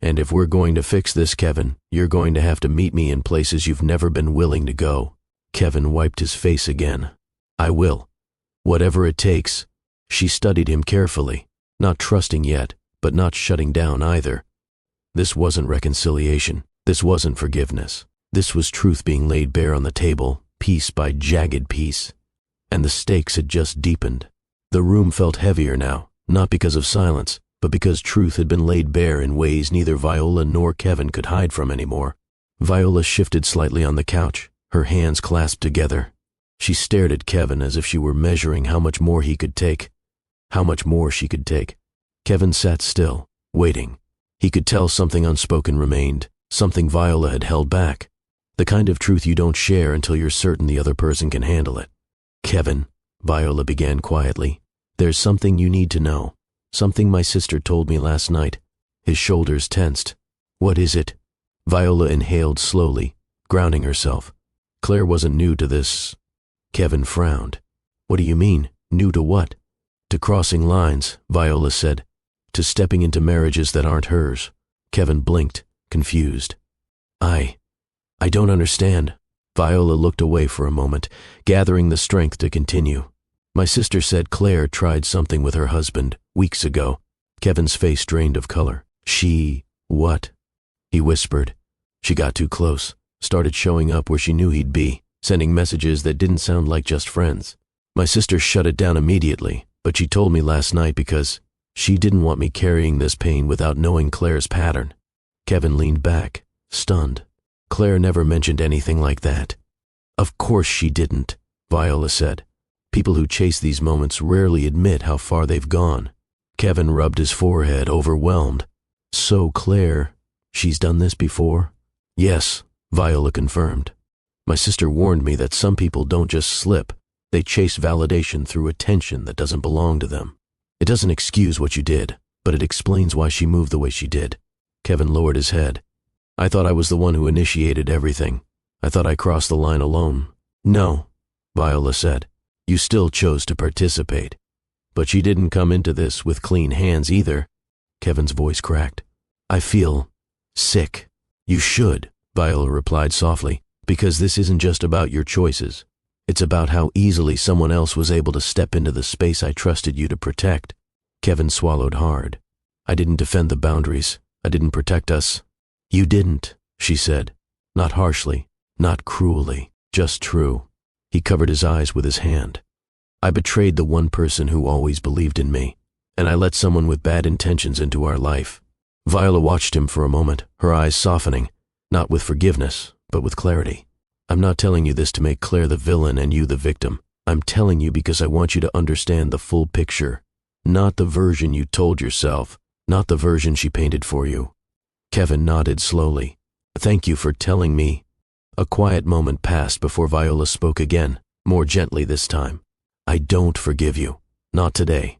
And if we're going to fix this, Kevin, you're going to have to meet me in places you've never been willing to go. Kevin wiped his face again. I will. Whatever it takes. She studied him carefully, not trusting yet, but not shutting down either. This wasn't reconciliation. This wasn't forgiveness. This was truth being laid bare on the table, piece by jagged piece. And the stakes had just deepened. The room felt heavier now, not because of silence, but because truth had been laid bare in ways neither Viola nor Kevin could hide from anymore. Viola shifted slightly on the couch, her hands clasped together. She stared at Kevin as if she were measuring how much more he could take, how much more she could take. Kevin sat still, waiting. He could tell something unspoken remained, something Viola had held back, the kind of truth you don't share until you're certain the other person can handle it. Kevin, Viola began quietly, there's something you need to know, something my sister told me last night. His shoulders tensed. What is it? Viola inhaled slowly, grounding herself. Claire wasn't new to this. Kevin frowned. What do you mean, new to what? To crossing lines, Viola said. To stepping into marriages that aren't hers. Kevin blinked, confused. I don't understand. Viola looked away for a moment, gathering the strength to continue. My sister said Claire tried something with her husband, weeks ago. Kevin's face drained of color. What? He whispered. She got too close, started showing up where she knew he'd be, sending messages that didn't sound like just friends. My sister shut it down immediately, but she told me last night because she didn't want me carrying this pain without knowing Claire's pattern. Kevin leaned back, stunned. Claire never mentioned anything like that. Of course she didn't, Viola said. People who chase these moments rarely admit how far they've gone. Kevin rubbed his forehead, overwhelmed. So Claire, she's done this before? Yes, Viola confirmed. My sister warned me that some people don't just slip, they chase validation through attention that doesn't belong to them. It doesn't excuse what you did, but it explains why she moved the way she did. Kevin lowered his head. I thought I was the one who initiated everything. I thought I crossed the line alone. No, Viola said. You still chose to participate. But she didn't come into this with clean hands either. Kevin's voice cracked. I feel sick. You should, Viola replied softly, because this isn't just about your choices. It's about how easily someone else was able to step into the space I trusted you to protect. Kevin swallowed hard. I didn't defend the boundaries. I didn't protect us. You didn't, she said. Not harshly, not cruelly, just true. He covered his eyes with his hand. I betrayed the one person who always believed in me, and I let someone with bad intentions into our life. Viola watched him for a moment, her eyes softening, not with forgiveness, but with clarity. I'm not telling you this to make Claire the villain and you the victim. I'm telling you because I want you to understand the full picture, not the version you told yourself, not the version she painted for you. Kevin nodded slowly. Thank you for telling me. A quiet moment passed before Viola spoke again, more gently this time. I don't forgive you. Not today.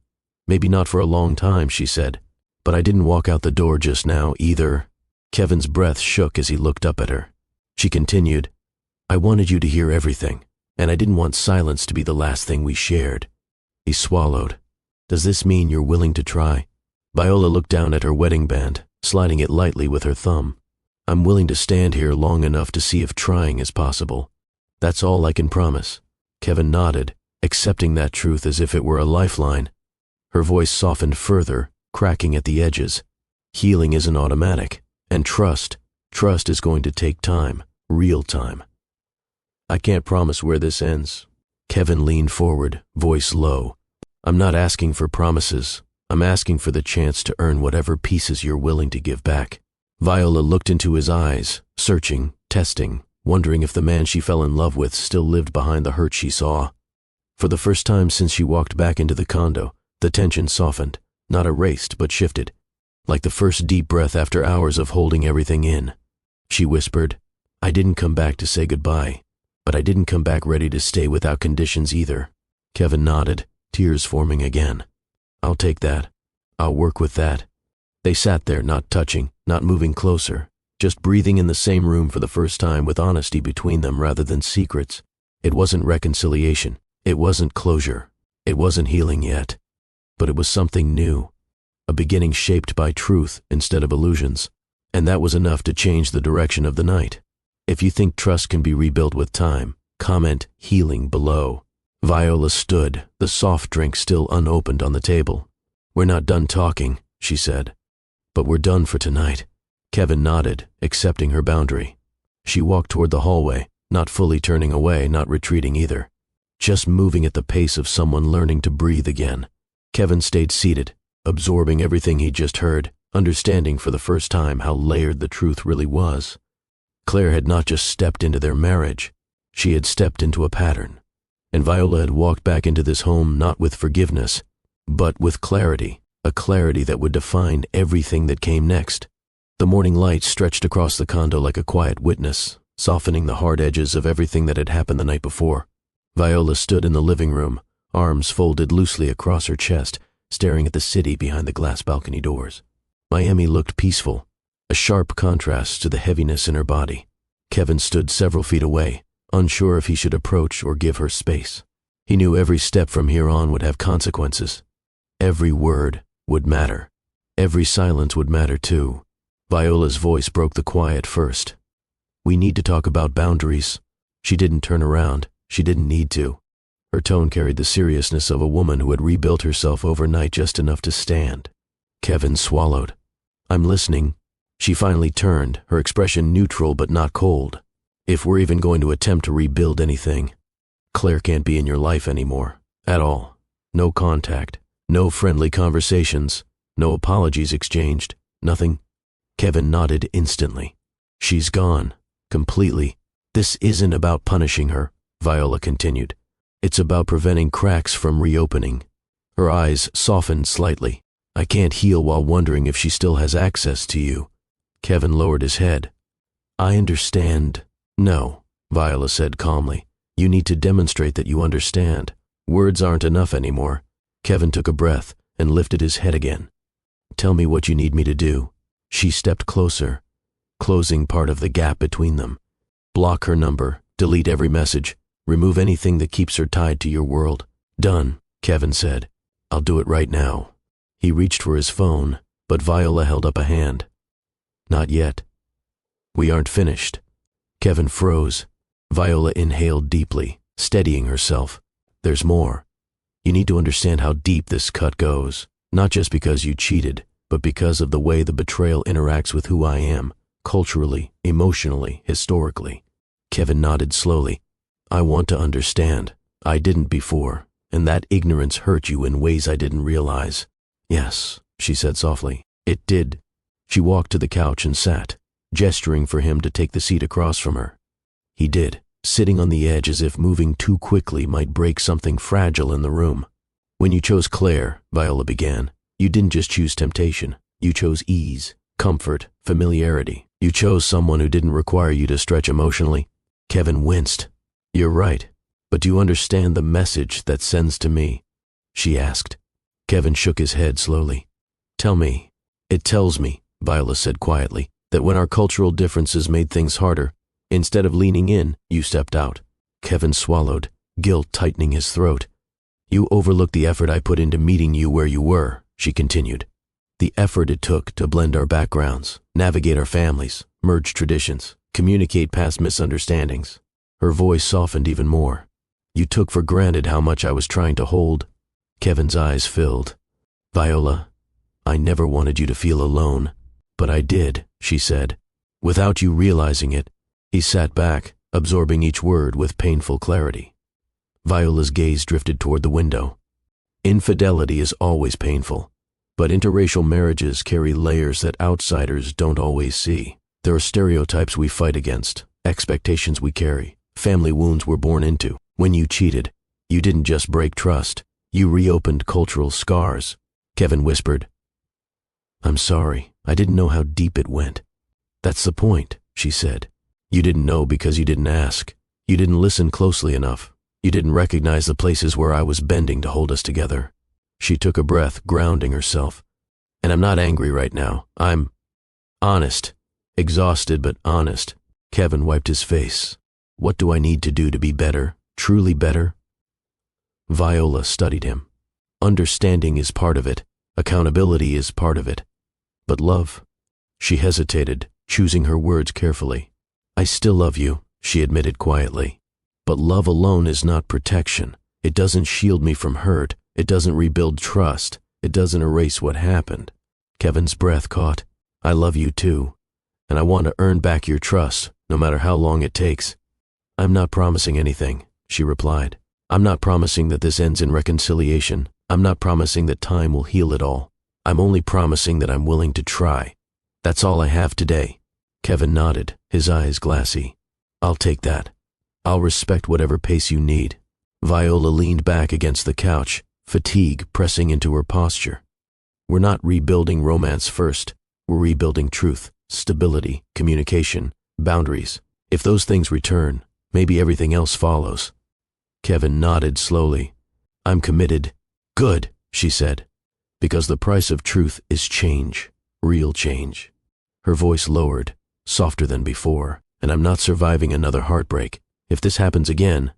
Maybe not for a long time, she said. But I didn't walk out the door just now either. Kevin's breath shook as he looked up at her. She continued, I wanted you to hear everything, and I didn't want silence to be the last thing we shared. He swallowed. Does this mean you're willing to try? Viola looked down at her wedding band, sliding it lightly with her thumb. I'm willing to stand here long enough to see if trying is possible. That's all I can promise. Kevin nodded, accepting that truth as if it were a lifeline. Her voice softened further, cracking at the edges. Healing isn't automatic, and trust is going to take time, real time. I can't promise where this ends. Kevin leaned forward, voice low. I'm not asking for promises. I'm asking for the chance to earn whatever pieces you're willing to give back. Viola looked into his eyes, searching, testing, wondering if the man she fell in love with still lived behind the hurt she saw. For the first time since she walked back into the condo, the tension softened, not erased but shifted, like the first deep breath after hours of holding everything in. She whispered, I didn't come back to say goodbye. But I didn't come back ready to stay without conditions either. Kevin nodded, tears forming again. I'll take that. I'll work with that. They sat there, not touching, not moving closer, just breathing in the same room for the first time with honesty between them rather than secrets. It wasn't reconciliation. It wasn't closure. It wasn't healing yet. But it was something new. A beginning shaped by truth instead of illusions. And that was enough to change the direction of the night. If you think trust can be rebuilt with time, comment healing below. Viola stood, the soft drink still unopened on the table. We're not done talking, she said. But we're done for tonight. Kevin nodded, accepting her boundary. She walked toward the hallway, not fully turning away, not retreating either. Just moving at the pace of someone learning to breathe again. Kevin stayed seated, absorbing everything he'd just heard, understanding for the first time how layered the truth really was. Claire had not just stepped into their marriage, she had stepped into a pattern. And Viola had walked back into this home not with forgiveness, but with clarity, a clarity that would define everything that came next. The morning light stretched across the condo like a quiet witness, softening the hard edges of everything that had happened the night before. Viola stood in the living room, arms folded loosely across her chest, staring at the city behind the glass balcony doors. Miami looked peaceful, a sharp contrast to the heaviness in her body. Kevin stood several feet away, unsure if he should approach or give her space. He knew every step from here on would have consequences. Every word would matter. Every silence would matter too. Viola's voice broke the quiet first. We need to talk about boundaries. She didn't turn around. She didn't need to. Her tone carried the seriousness of a woman who had rebuilt herself overnight just enough to stand. Kevin swallowed. I'm listening. She finally turned, her expression neutral but not cold. If we're even going to attempt to rebuild anything, Claire can't be in your life anymore. At all. No contact. No friendly conversations. No apologies exchanged. Nothing. Kevin nodded instantly. She's gone. Completely. This isn't about punishing her, Viola continued. It's about preventing cracks from reopening. Her eyes softened slightly. I can't heal while wondering if she still has access to you. Kevin lowered his head. I understand. No, Viola said calmly. You need to demonstrate that you understand. Words aren't enough anymore. Kevin took a breath and lifted his head again. Tell me what you need me to do. She stepped closer, closing part of the gap between them. Block her number, delete every message, remove anything that keeps her tied to your world. Done, Kevin said. I'll do it right now. He reached for his phone, but Viola held up a hand. Not yet. We aren't finished. Kevin froze. Viola inhaled deeply, steadying herself. There's more. You need to understand how deep this cut goes, not just because you cheated, but because of the way the betrayal interacts with who I am, culturally, emotionally, historically. Kevin nodded slowly. I want to understand. I didn't before, and that ignorance hurt you in ways I didn't realize. Yes, she said softly. It did. She walked to the couch and sat, gesturing for him to take the seat across from her. He did, sitting on the edge as if moving too quickly might break something fragile in the room. When you chose Claire, Viola began, you didn't just choose temptation. You chose ease, comfort, familiarity. You chose someone who didn't require you to stretch emotionally. Kevin winced. You're right, but do you understand the message that sends to me? She asked. Kevin shook his head slowly. Tell me. It tells me, Viola said quietly, that when our cultural differences made things harder, instead of leaning in, you stepped out. Kevin swallowed, guilt tightening his throat. You overlooked the effort I put into meeting you where you were, she continued. The effort it took to blend our backgrounds, navigate our families, merge traditions, communicate past misunderstandings. Her voice softened even more. You took for granted how much I was trying to hold. Kevin's eyes filled. Viola, I never wanted you to feel alone, but I did, she said. Without you realizing it, he sat back, absorbing each word with painful clarity. Viola's gaze drifted toward the window. Infidelity is always painful, but interracial marriages carry layers that outsiders don't always see. There are stereotypes we fight against, expectations we carry, family wounds we're born into. When you cheated, you didn't just break trust, you reopened cultural scars. Kevin whispered. I'm sorry, I didn't know how deep it went. That's the point, she said. You didn't know because you didn't ask. You didn't listen closely enough. You didn't recognize the places where I was bending to hold us together." She took a breath, grounding herself. "And I'm not angry right now. I'm honest. Exhausted, but honest." Kevin wiped his face. "What do I need to do to be better? Truly better?" Viola studied him. "Understanding is part of it. Accountability is part of it. But love?" She hesitated, choosing her words carefully. "I still love you," she admitted quietly. "But love alone is not protection. It doesn't shield me from hurt. It doesn't rebuild trust. It doesn't erase what happened." Kevin's breath caught. "I love you too. And I want to earn back your trust, no matter how long it takes." "I'm not promising anything," she replied. "I'm not promising that this ends in reconciliation. I'm not promising that time will heal it all. I'm only promising that I'm willing to try. That's all I have today." Kevin nodded, his eyes glassy. "I'll take that. I'll respect whatever pace you need." Viola leaned back against the couch, fatigue pressing into her posture. "We're not rebuilding romance first. We're rebuilding truth, stability, communication, boundaries. If those things return, maybe everything else follows." Kevin nodded slowly. "I'm committed." "Good," she said, "because the price of truth is change, real change." Her voice lowered, softer than before. "And I'm not surviving another heartbreak. If this happens again,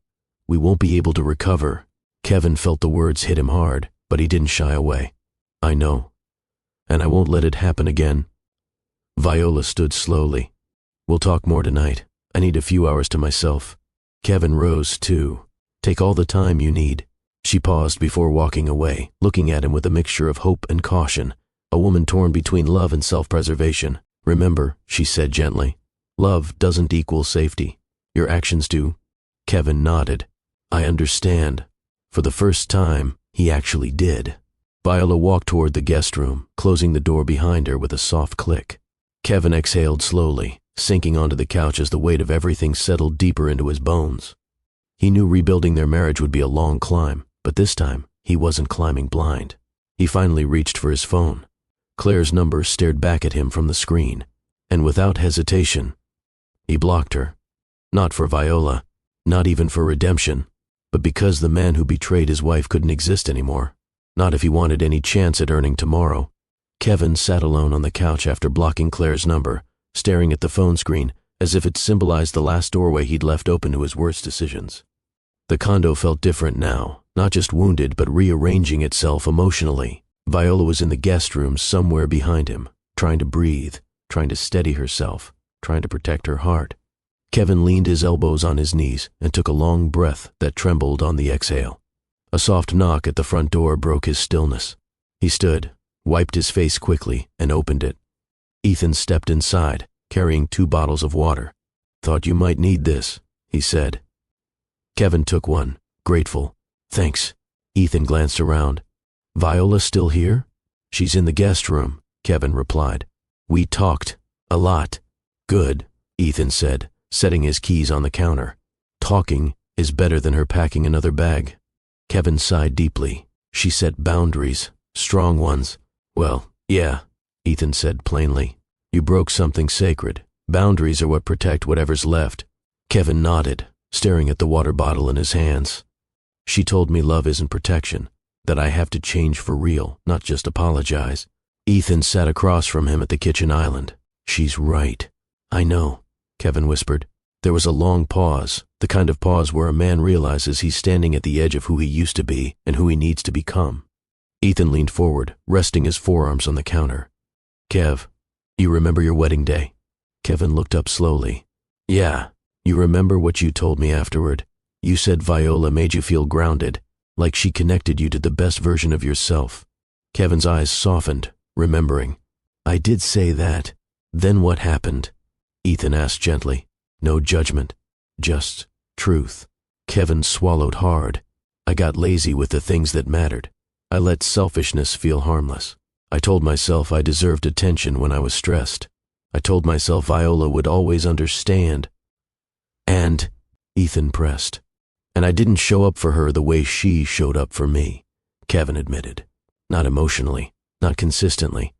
we won't be able to recover." Kevin felt the words hit him hard, but he didn't shy away. "I know. And I won't let it happen again." Viola stood slowly. "We'll talk more tonight. I need a few hours to myself." Kevin rose, too. "Take all the time you need." She paused before walking away, looking at him with a mixture of hope and caution, a woman torn between love and self-preservation. "Remember," she said gently, "love doesn't equal safety. Your actions do." Kevin nodded. "I understand." For the first time, he actually did. Viola walked toward the guest room, closing the door behind her with a soft click. Kevin exhaled slowly, sinking onto the couch as the weight of everything settled deeper into his bones. He knew rebuilding their marriage would be a long climb, but this time, he wasn't climbing blind. He finally reached for his phone. Claire's number stared back at him from the screen, and without hesitation, he blocked her. Not for Viola, not even for redemption, but because the man who betrayed his wife couldn't exist anymore. Not if he wanted any chance at earning tomorrow. Kevin sat alone on the couch after blocking Claire's number, staring at the phone screen as if it symbolized the last doorway he'd left open to his worst decisions. The condo felt different now, not just wounded but rearranging itself emotionally. Viola was in the guest room somewhere behind him, trying to breathe, trying to steady herself, trying to protect her heart. Kevin leaned his elbows on his knees and took a long breath that trembled on the exhale. A soft knock at the front door broke his stillness. He stood, wiped his face quickly, and opened it. Ethan stepped inside, carrying 2 bottles of water. "Thought you might need this," he said. Kevin took one, grateful. "Thanks." Ethan glanced around. "Viola still here?" "She's in the guest room," Kevin replied. "We talked. A lot." "Good," Ethan said, setting his keys on the counter. "Talking is better than her packing another bag." Kevin sighed deeply. "She set boundaries, strong ones." "Well, yeah," Ethan said plainly. "You broke something sacred. Boundaries are what protect whatever's left." Kevin nodded, staring at the water bottle in his hands. "She told me love isn't protection, that I have to change for real, not just apologize." Ethan sat across from him at the kitchen island. "She's right." "I know," Kevin whispered. There was a long pause, the kind of pause where a man realizes he's standing at the edge of who he used to be and who he needs to become. Ethan leaned forward, resting his forearms on the counter. "Kev, you remember your wedding day?" Kevin looked up slowly. "Yeah. You remember what you told me afterward? You said Viola made you feel grounded, like she connected you to the best version of yourself." Kevin's eyes softened, remembering. "I did say that. Then what happened?" Ethan asked gently. No judgment, just truth. Kevin swallowed hard. "I got lazy with the things that mattered. I let selfishness feel harmless. I told myself I deserved attention when I was stressed. I told myself Viola would always understand. And," Ethan pressed, "and I didn't show up for her the way she showed up for me," Kevin admitted. "Not emotionally, not consistently.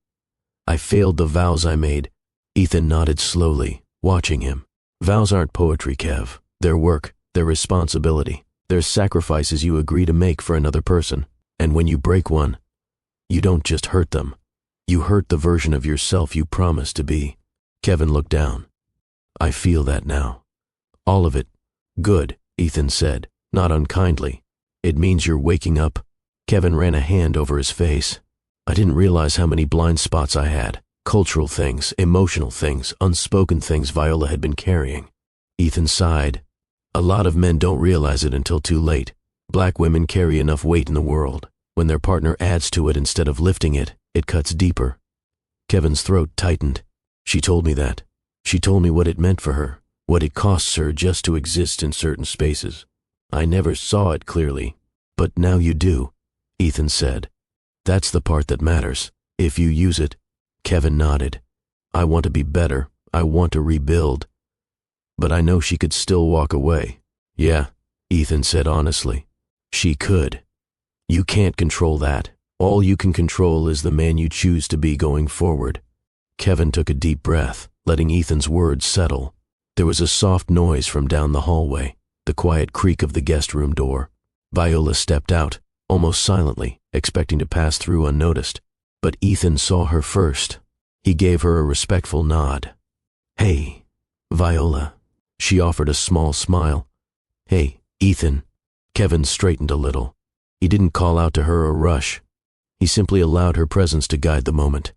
I failed the vows I made." Ethan nodded slowly, watching him. "Vows aren't poetry, Kev. They're work. Their responsibility. There's sacrifices you agree to make for another person. And when you break one, you don't just hurt them. You hurt the version of yourself you promised to be. Kevin looked down. I feel that now. All of it. Good, Ethan said, not unkindly. It means you're waking up. Kevin ran a hand over his face. I didn't realize how many blind spots I had. Cultural things, emotional things, unspoken things Viola had been carrying. Ethan sighed. A lot of men don't realize it until too late. Black women carry enough weight in the world. When their partner adds to it instead of lifting it, it cuts deeper. Kevin's throat tightened. She told me that. She told me what it meant for her, what it costs her just to exist in certain spaces. I never saw it clearly, but now you do, Ethan said. That's the part that matters, if you use it. Kevin nodded. I want to be better. I want to rebuild. But I know she could still walk away. Yeah, Ethan said honestly. She could. You can't control that. All you can control is the man you choose to be going forward. Kevin took a deep breath, letting Ethan's words settle. There was a soft noise from down the hallway, the quiet creak of the guest room door. Viola stepped out, almost silently, expecting to pass through unnoticed. But Ethan saw her first. He gave her a respectful nod. Hey, Viola. She offered a small smile. Hey, Ethan. Kevin straightened a little. He didn't call out to her or rush. He simply allowed her presence to guide the moment.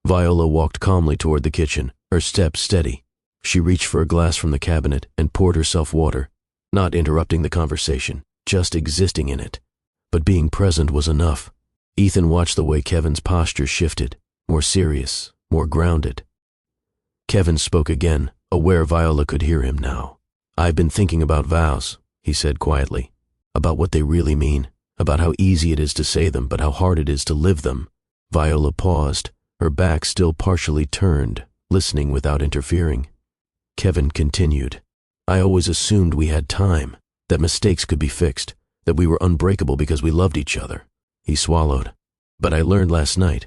Viola walked calmly toward the kitchen, her steps steady. She reached for a glass from the cabinet and poured herself water, not interrupting the conversation, just existing in it. But being present was enough. Ethan watched the way Kevin's posture shifted, more serious, more grounded. Kevin spoke again, aware Viola could hear him now. I've been thinking about vows, he said quietly, about what they really mean, about how easy it is to say them but how hard it is to live them. Viola paused, her back still partially turned, listening without interfering. Kevin continued. I always assumed we had time, that mistakes could be fixed, that we were unbreakable because we loved each other. He swallowed. But I learned last night,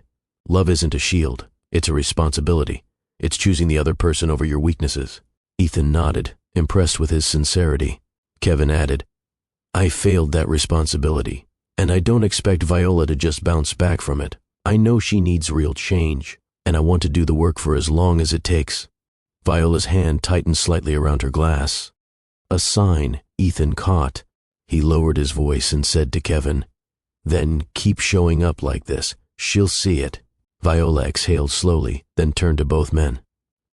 love isn't a shield, it's a responsibility. It's choosing the other person over your weaknesses. Ethan nodded, impressed with his sincerity. Kevin added, I failed that responsibility, and I don't expect Viola to just bounce back from it. I know she needs real change, and I want to do the work for as long as it takes. Viola's hand tightened slightly around her glass. A sign Ethan caught. He lowered his voice and said to Kevin, Then keep showing up like this. She'll see it. Viola exhaled slowly, then turned to both men.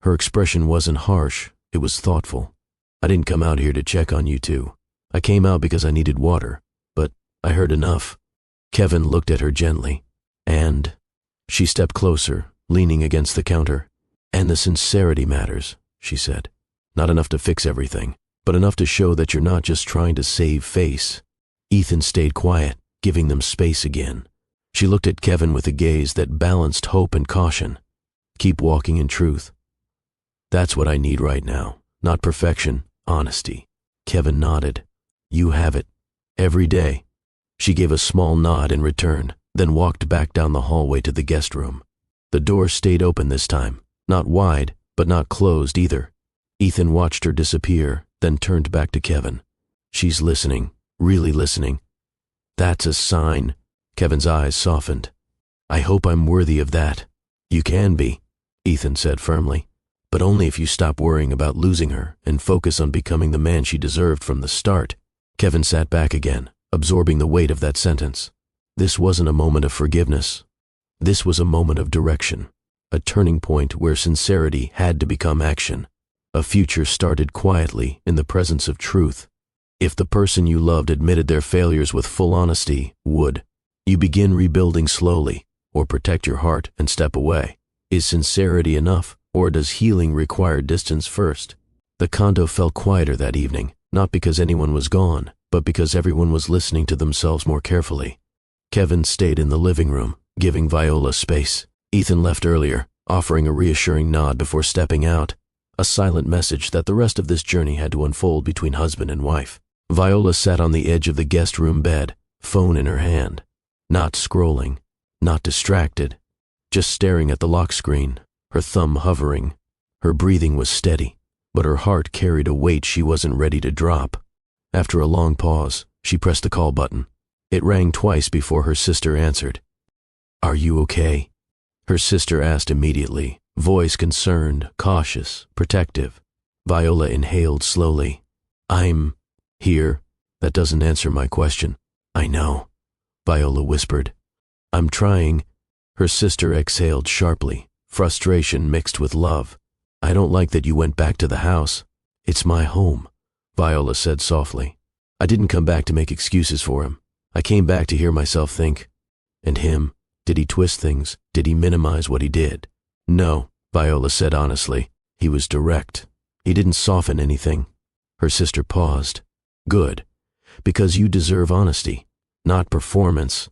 Her expression wasn't harsh, it was thoughtful. I didn't come out here to check on you two. I came out because I needed water, but I heard enough. Kevin looked at her gently, and she stepped closer, leaning against the counter. And the sincerity matters, she said. Not enough to fix everything, but enough to show that you're not just trying to save face. Ethan stayed quiet, giving them space again. She looked at Kevin with a gaze that balanced hope and caution. Keep walking in truth. That's what I need right now. Not perfection, honesty. Kevin nodded. You have it. Every day. She gave a small nod in return, then walked back down the hallway to the guest room. The door stayed open this time, not wide, but not closed either. Ethan watched her disappear, then turned back to Kevin. She's listening, really listening. That's a sign. Kevin's eyes softened. I hope I'm worthy of that. You can be, Ethan said firmly, but only if you stop worrying about losing her and focus on becoming the man she deserved from the start. Kevin sat back again, absorbing the weight of that sentence. This wasn't a moment of forgiveness. This was a moment of direction, a turning point where sincerity had to become action. A future started quietly in the presence of truth. If the person you loved admitted their failures with full honesty, would you begin rebuilding slowly, or protect your heart and step away? Is sincerity enough, or does healing require distance first? The condo felt quieter that evening, not because anyone was gone, but because everyone was listening to themselves more carefully. Kevin stayed in the living room, giving Viola space. Ethan left earlier, offering a reassuring nod before stepping out, a silent message that the rest of this journey had to unfold between husband and wife. Viola sat on the edge of the guest room bed, phone in her hand. Not scrolling, not distracted, just staring at the lock screen, her thumb hovering. Her breathing was steady, but her heart carried a weight she wasn't ready to drop. After a long pause, she pressed the call button. It rang twice before her sister answered. "Are you okay?" Her sister asked immediately, voice concerned, cautious, protective. Viola inhaled slowly. "I'm here. That doesn't answer my question." "I know," Viola whispered. "I'm trying." Her sister exhaled sharply, frustration mixed with love. "I don't like that you went back to the house." "It's my home," Viola said softly. "I didn't come back to make excuses for him. I came back to hear myself think. And him, did he twist things? Did he minimize what he did?" "No," Viola said honestly. "He was direct. He didn't soften anything." Her sister paused. "Good, because you deserve honesty, not performance."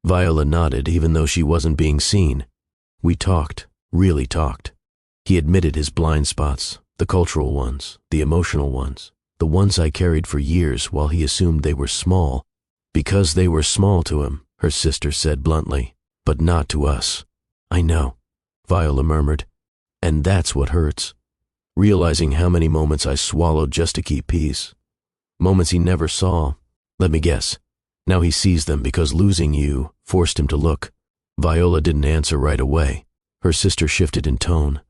Viola nodded even though she wasn't being seen. "We talked, really talked. He admitted his blind spots, the cultural ones, the emotional ones, the ones I carried for years while he assumed they were small. Because they were small to him," her sister said bluntly, "but not to us." "I know," Viola murmured. "And that's what hurts. Realizing how many moments I swallowed just to keep peace. Moments he never saw. Let me guess. Now he sees them because losing you forced him to look." Viola didn't answer right away. Her sister shifted in tone,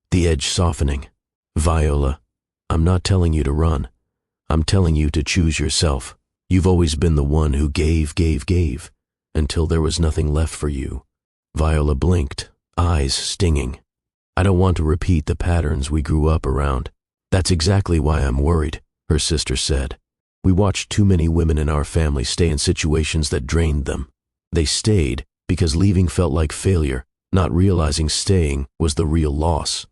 the edge softening. "Viola, I'm not telling you to run. I'm telling you to choose yourself. You've always been the one who gave, until there was nothing left for you." Viola blinked, eyes stinging. "I don't want to repeat the patterns we grew up around." "That's exactly why I'm worried," her sister said. "We watched too many women in our family stay in situations that drained them. They stayed because leaving felt like failure, not realizing staying was the real loss."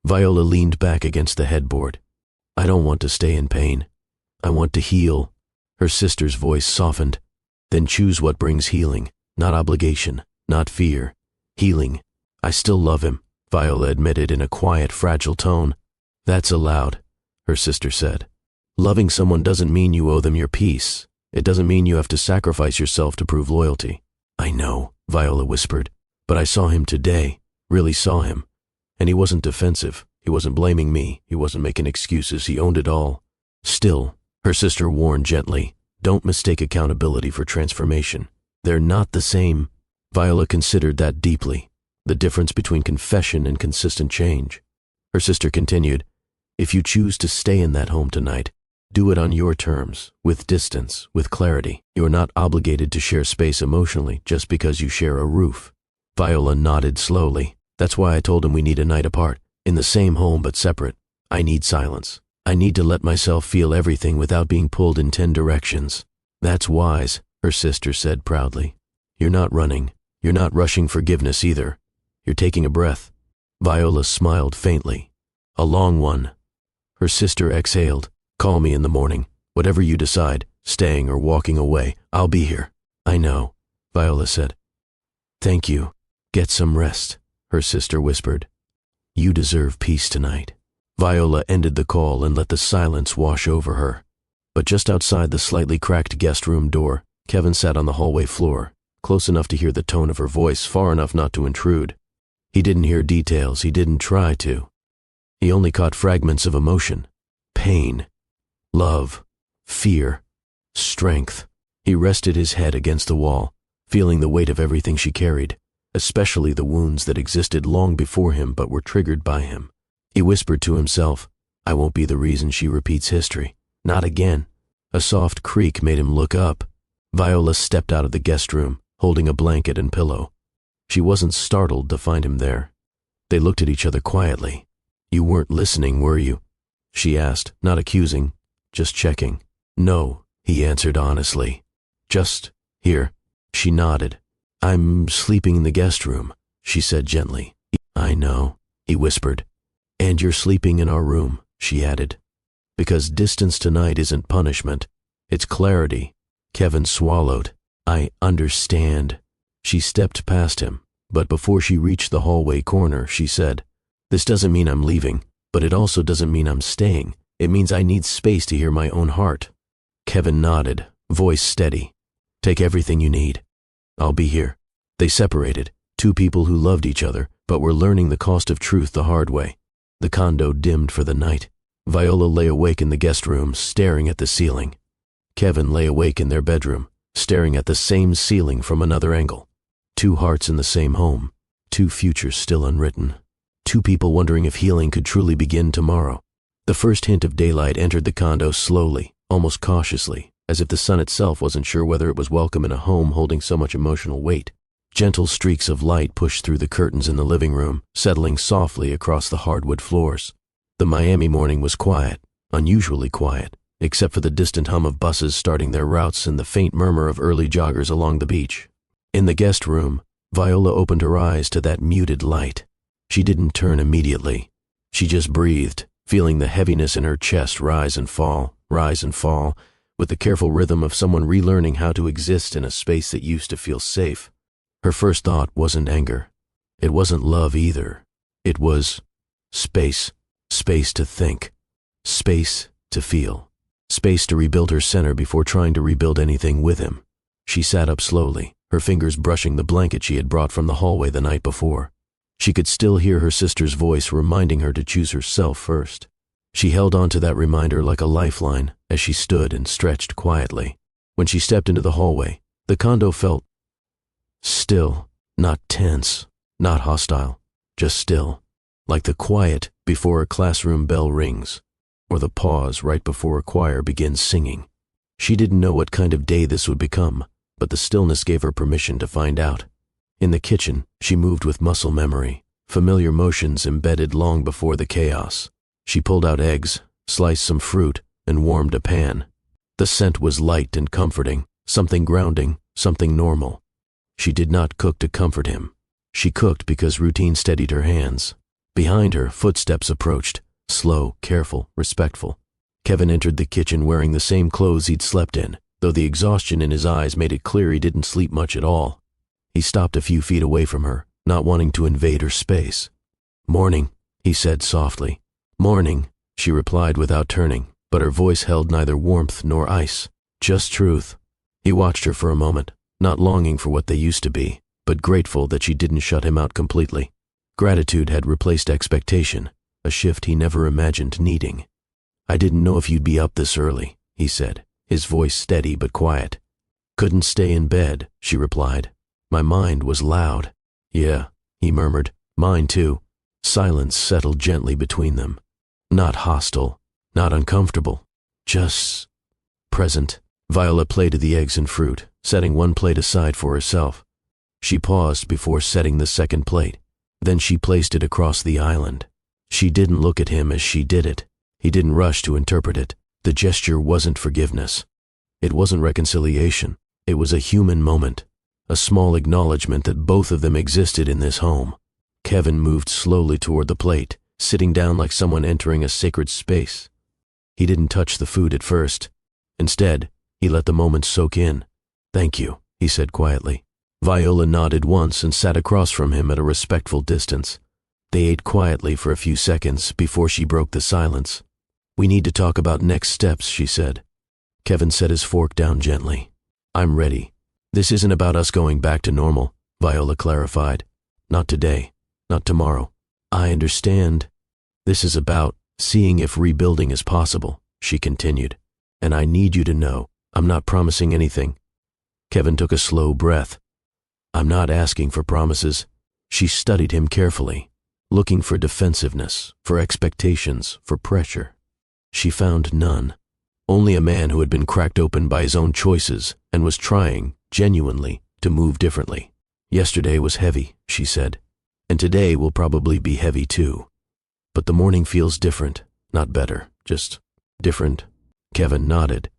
Viola leaned back against the headboard. "I don't want to stay in pain. I want to heal." Her sister's voice softened. "Then choose what brings healing, not obligation, not fear. Healing. I still love him," Viola admitted in a quiet, fragile tone. "That's allowed," her sister said. "Loving someone doesn't mean you owe them your peace. It doesn't mean you have to sacrifice yourself to prove loyalty." "I know," Viola whispered, "but I saw him today, really saw him. And he wasn't defensive. He wasn't blaming me. He wasn't making excuses. He owned it all." "Still," her sister warned gently, "don't mistake accountability for transformation. They're not the same." Viola considered that deeply, the difference between confession and consistent change. Her sister continued, "If you choose to stay in that home tonight, do it on your terms, with distance, with clarity. You're not obligated to share space emotionally just because you share a roof." Viola nodded slowly. "That's why I told him we need a night apart, in the same home but separate. I need silence. I need to let myself feel everything without being pulled in 10 directions." "That's wise," her sister said proudly. "You're not running. You're not rushing forgiveness either. You're taking a breath." Viola smiled faintly. "A long one." Her sister exhaled. "Call me in the morning. Whatever you decide, staying or walking away, I'll be here." "I know," Viola said. "Thank you. Get some rest," her sister whispered. "You deserve peace tonight." Viola ended the call and let the silence wash over her. But just outside the slightly cracked guest room door, Kevin sat on the hallway floor, close enough to hear the tone of her voice, far enough not to intrude. He didn't hear details, he didn't try to. He only caught fragments of emotion, pain, love, fear, strength. He rested his head against the wall, feeling the weight of everything she carried, especially the wounds that existed long before him but were triggered by him. He whispered to himself, "I won't be the reason she repeats history. Not again." A soft creak made him look up. Viola stepped out of the guest room, holding a blanket and pillow. She wasn't startled to find him there. They looked at each other quietly. "You weren't listening, were you?" she asked, not accusing, just checking. "No," he answered honestly. "Just here." She nodded. "I'm sleeping in the guest room," she said gently. "I know," he whispered. "And you're sleeping in our room," she added. "Because distance tonight isn't punishment, it's clarity." Kevin swallowed. "I understand." She stepped past him, but before she reached the hallway corner, she said, "This doesn't mean I'm leaving, but it also doesn't mean I'm staying. It means I need space to hear my own heart." Kevin nodded, voice steady. "Take everything you need. I'll be here." They separated, two people who loved each other, but were learning the cost of truth the hard way. The condo dimmed for the night. Viola lay awake in the guest room, staring at the ceiling. Kevin lay awake in their bedroom, staring at the same ceiling from another angle. Two hearts in the same home, two futures still unwritten, two people wondering if healing could truly begin tomorrow. The first hint of daylight entered the condo slowly, almost cautiously, as if the sun itself wasn't sure whether it was welcome in a home holding so much emotional weight. Gentle streaks of light pushed through the curtains in the living room, settling softly across the hardwood floors. The Miami morning was quiet, unusually quiet, except for the distant hum of buses starting their routes and the faint murmur of early joggers along the beach. In the guest room, Viola opened her eyes to that muted light. She didn't turn immediately. She just breathed, feeling the heaviness in her chest rise and fall, with the careful rhythm of someone relearning how to exist in a space that used to feel safe. Her first thought wasn't anger. It wasn't love either. It was space. Space to think. Space to feel. Space to rebuild her center before trying to rebuild anything with him. She sat up slowly, her fingers brushing the blanket she had brought from the hallway the night before. She could still hear her sister's voice reminding her to choose herself first. She held on to that reminder like a lifeline as she stood and stretched quietly. When she stepped into the hallway, the condo felt still, not tense, not hostile, just still, like the quiet before a classroom bell rings, or the pause right before a choir begins singing. She didn't know what kind of day this would become, but the stillness gave her permission to find out. In the kitchen, she moved with muscle memory, familiar motions embedded long before the chaos. She pulled out eggs, sliced some fruit, and warmed a pan. The scent was light and comforting, something grounding, something normal. She did not cook to comfort him. She cooked because routine steadied her hands. Behind her, footsteps approached, slow, careful, respectful. Kevin entered the kitchen wearing the same clothes he'd slept in, though the exhaustion in his eyes made it clear he didn't sleep much at all. He stopped a few feet away from her, not wanting to invade her space. "Morning," he said softly. "Morning," she replied without turning, but her voice held neither warmth nor ice, just truth. He watched her for a moment, not longing for what they used to be, but grateful that she didn't shut him out completely. Gratitude had replaced expectation, a shift he never imagined needing. "I didn't know if you'd be up this early," he said, his voice steady but quiet. "Couldn't stay in bed," she replied. "My mind was loud." "Yeah," he murmured, "mine too." Silence settled gently between them. Not hostile, not uncomfortable, just present. Viola plated the eggs and fruit, setting one plate aside for herself. She paused before setting the second plate. Then she placed it across the island. She didn't look at him as she did it. He didn't rush to interpret it. The gesture wasn't forgiveness. It wasn't reconciliation. It was a human moment, a small acknowledgement that both of them existed in this home. Kevin moved slowly toward the plate, sitting down like someone entering a sacred space. He didn't touch the food at first. Instead, he let the moment soak in. "Thank you," he said quietly. Viola nodded once and sat across from him at a respectful distance. They ate quietly for a few seconds before she broke the silence. "We need to talk about next steps," she said. Kevin set his fork down gently. "I'm ready. This isn't about us going back to normal," Viola clarified. "Not today, not tomorrow. I understand. This is about seeing if rebuilding is possible," she continued. "And I need you to know, I'm not promising anything." Kevin took a slow breath. "I'm not asking for promises." She studied him carefully, looking for defensiveness, for expectations, for pressure. She found none. Only a man who had been cracked open by his own choices and was trying, genuinely, to move differently. "Yesterday was heavy," she said, "and today will probably be heavy too. But the morning feels different, not better, just different." Kevin nodded.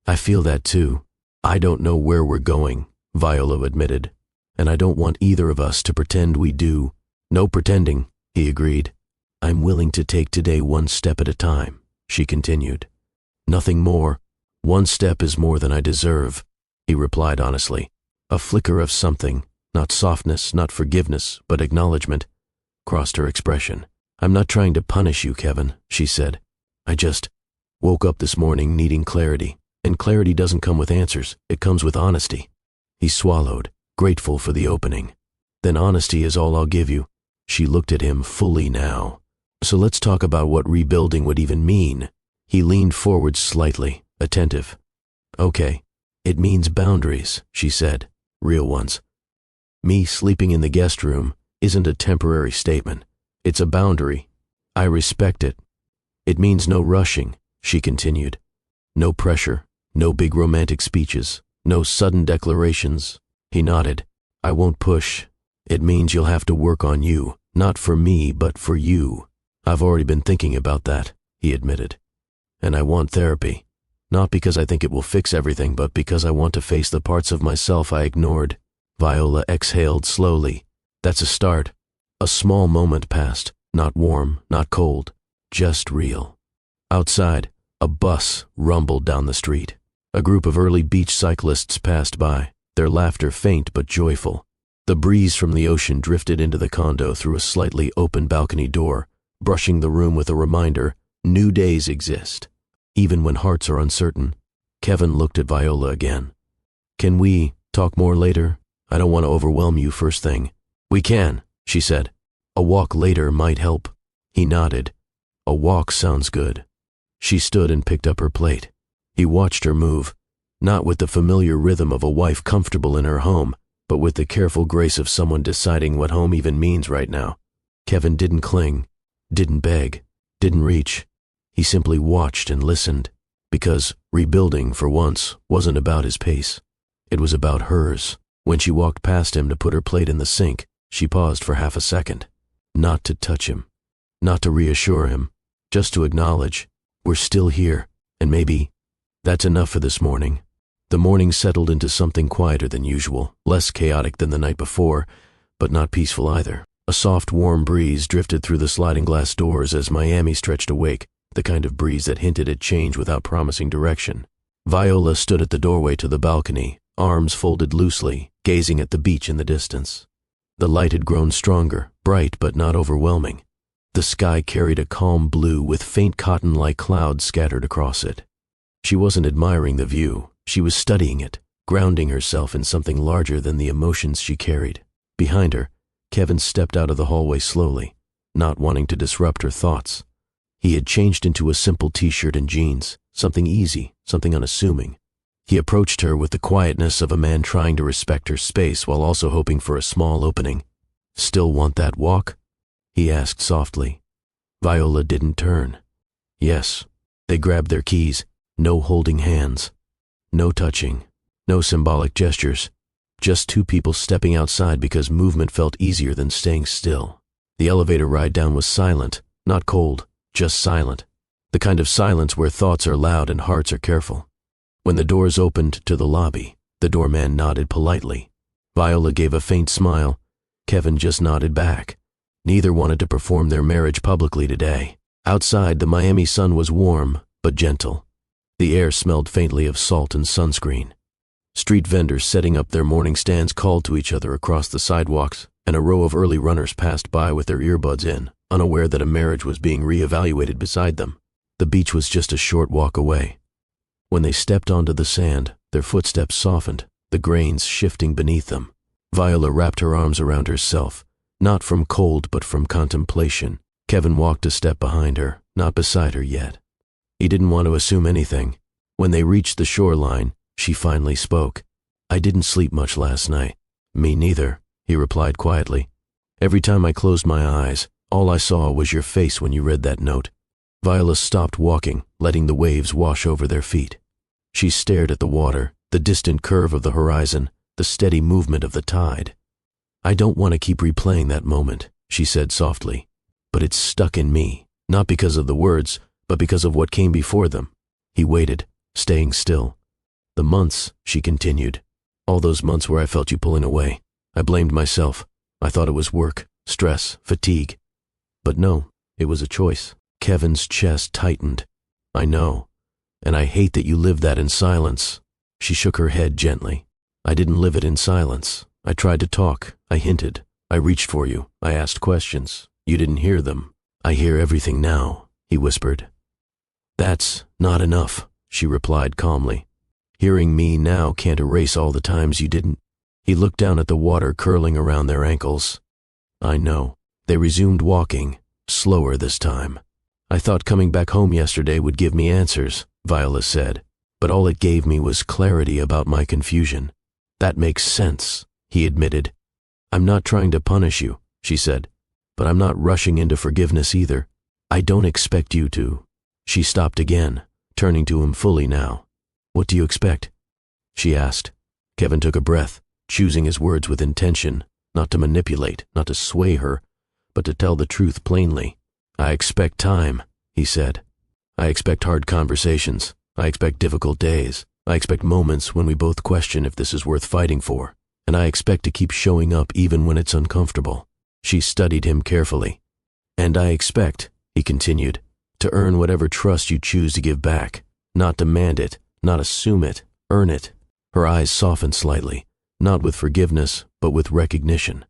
"I feel that too. I don't know where we're going," Viola admitted, "and I don't want either of us to pretend we do." "No pretending," he agreed. "I'm willing to take today one step at a time," she continued. "Nothing more. One step is more than I deserve," he replied honestly. A flicker of something, not softness, not forgiveness, but acknowledgement, crossed her expression. "I'm not trying to punish you, Kevin," she said. "I just woke up this morning needing clarity, and clarity doesn't come with answers, it comes with honesty." He swallowed, grateful for the opening. "Then honesty is all I'll give you." She looked at him fully now. "So let's talk about what rebuilding would even mean." He leaned forward slightly, attentive. Okay. It means boundaries, she said. Real ones. Me sleeping in the guest room isn't a temporary statement. It's a boundary. I respect it. It means no rushing, she continued. No pressure, no big romantic speeches, no sudden declarations. He nodded. I won't push. It means you'll have to work on you, not for me, but for you. I've already been thinking about that, he admitted. And I want therapy. Not because I think it will fix everything, but because I want to face the parts of myself I ignored. Viola exhaled slowly. That's a start. A small moment passed, not warm, not cold, just real. Outside, a bus rumbled down the street. A group of early beach cyclists passed by, their laughter faint but joyful. The breeze from the ocean drifted into the condo through a slightly open balcony door, brushing the room with a reminder, new days exist. Even when hearts are uncertain. Kevin looked at Viola again. Can we talk more later? I don't want to overwhelm you first thing. We can, she said. A walk later might help. He nodded. A walk sounds good. She stood and picked up her plate. He watched her move, not with the familiar rhythm of a wife comfortable in her home, but with the careful grace of someone deciding what home even means right now. Kevin didn't cling, didn't beg, didn't reach. He simply watched and listened, because rebuilding, for once, wasn't about his pace. It was about hers. When she walked past him to put her plate in the sink, she paused for half a second. Not to touch him, not to reassure him, just to acknowledge, we're still here, and maybe that's enough for this morning. The morning settled into something quieter than usual, less chaotic than the night before, but not peaceful either. A soft, warm breeze drifted through the sliding glass doors as Miami stretched awake, the kind of breeze that hinted at change without promising direction. Viola stood at the doorway to the balcony, arms folded loosely, gazing at the beach in the distance. The light had grown stronger, bright but not overwhelming. The sky carried a calm blue with faint cotton-like clouds scattered across it. She wasn't admiring the view, she was studying it, grounding herself in something larger than the emotions she carried. Behind her, Kevin stepped out of the hallway slowly, not wanting to disrupt her thoughts. He had changed into a simple t-shirt and jeans, something easy, something unassuming. He approached her with the quietness of a man trying to respect her space while also hoping for a small opening. Still want that walk? He asked softly. Viola didn't turn. Yes. They grabbed their keys. No holding hands. No touching. No symbolic gestures. Just two people stepping outside because movement felt easier than staying still. The elevator ride down was silent, not cold. Just silent. The kind of silence where thoughts are loud and hearts are careful. When the doors opened to the lobby, the doorman nodded politely. Viola gave a faint smile. Kevin just nodded back. Neither wanted to perform their marriage publicly today. Outside, the Miami sun was warm, but gentle. The air smelled faintly of salt and sunscreen. Street vendors setting up their morning stands called to each other across the sidewalks, and a row of early runners passed by with their earbuds in, unaware that a marriage was being re-evaluated beside them. The beach was just a short walk away. When they stepped onto the sand, their footsteps softened, the grains shifting beneath them. Viola wrapped her arms around herself, not from cold but from contemplation. Kevin walked a step behind her, not beside her yet. He didn't want to assume anything. When they reached the shoreline, she finally spoke. I didn't sleep much last night. Me neither, he replied quietly. Every time I closed my eyes, all I saw was your face when you read that note. Viola stopped walking, letting the waves wash over their feet. She stared at the water, the distant curve of the horizon, the steady movement of the tide. I don't want to keep replaying that moment, she said softly, but it's stuck in me, not because of the words, but because of what came before them. He waited, staying still. The months, she continued, all those months where I felt you pulling away. I blamed myself. I thought it was work, stress, fatigue. But no, it was a choice. Kevin's chest tightened. I know, and I hate that you lived that in silence. She shook her head gently. I didn't live it in silence. I tried to talk. I hinted. I reached for you. I asked questions. You didn't hear them. I hear everything now, he whispered. That's not enough, she replied calmly. Hearing me now can't erase all the times you didn't. He looked down at the water curling around their ankles. I know. They resumed walking, slower this time. I thought coming back home yesterday would give me answers, Viola said. but all it gave me was clarity about my confusion. That makes sense, he admitted. I'm not trying to punish you, she said, but I'm not rushing into forgiveness either. I don't expect you to. She stopped again, turning to him fully now. What do you expect? She asked. Kevin took a breath, choosing his words with intention, not to manipulate, not to sway her, but to tell the truth plainly. I expect time, he said. I expect hard conversations. I expect difficult days. I expect moments when we both question if this is worth fighting for. And I expect to keep showing up even when it's uncomfortable. She studied him carefully. And I expect, he continued, to earn whatever trust you choose to give back. Not demand it, not assume it, earn it. Her eyes softened slightly, not with forgiveness, but with recognition.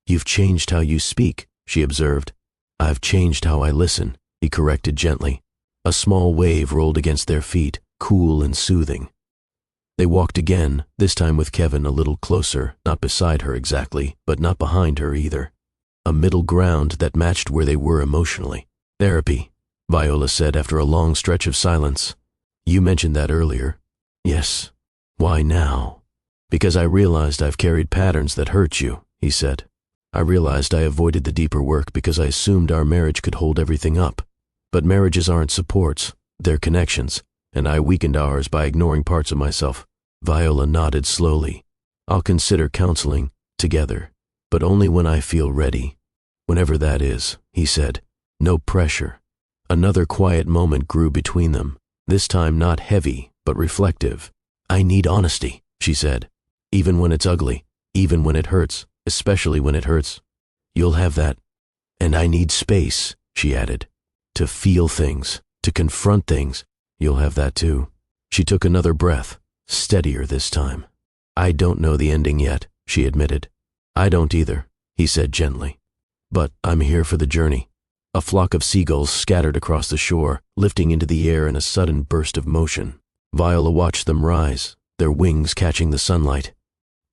You've changed how you speak, she observed. I've changed how I listen, he corrected gently. A small wave rolled against their feet, cool and soothing. They walked again, this time with Kevin a little closer, not beside her exactly, but not behind her either. A middle ground that matched where they were emotionally. Therapy, Viola said after a long stretch of silence. You mentioned that earlier. Yes. Why now? Because I realized I've carried patterns that hurt you, he said. I realized I avoided the deeper work because I assumed our marriage could hold everything up. But marriages aren't supports, they're connections, and I weakened ours by ignoring parts of myself. Viola nodded slowly. I'll consider counseling, together, but only when I feel ready. Whenever that is, he said. No pressure. Another quiet moment grew between them, this time not heavy, but reflective. I need honesty, she said. Even when it's ugly, even when it hurts, especially when it hurts. You'll have that. And I need space, she added. To feel things, to confront things. You'll have that too. She took another breath, steadier this time. I don't know the ending yet, she admitted. I don't either, he said gently. But I'm here for the journey. A flock of seagulls scattered across the shore, lifting into the air in a sudden burst of motion. Viola watched them rise, their wings catching the sunlight.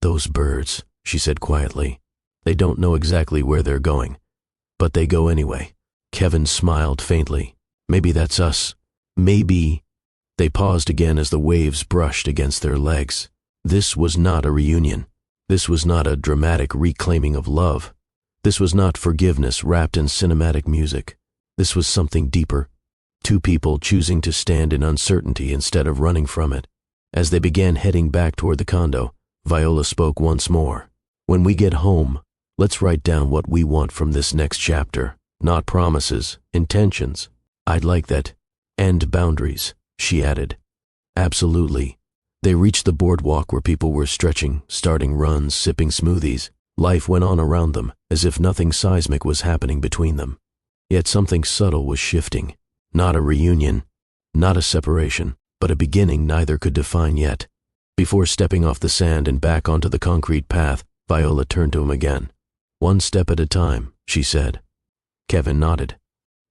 Those birds, she said quietly. They don't know exactly where they're going, but they go anyway. Kevin smiled faintly. Maybe that's us. Maybe. They paused again as the waves brushed against their legs. This was not a reunion. This was not a dramatic reclaiming of love. This was not forgiveness wrapped in cinematic music. This was something deeper. Two people choosing to stand in uncertainty instead of running from it. As they began heading back toward the condo, Viola spoke once more. When we get home, let's write down what we want from this next chapter. Not promises, intentions. I'd like that. And boundaries, she added. Absolutely. They reached the boardwalk where people were stretching, starting runs, sipping smoothies. Life went on around them, as if nothing seismic was happening between them. Yet something subtle was shifting. Not a reunion, not a separation, but a beginning neither could define yet. Before stepping off the sand and back onto the concrete path, Viola turned to him again. One step at a time, she said. Kevin nodded.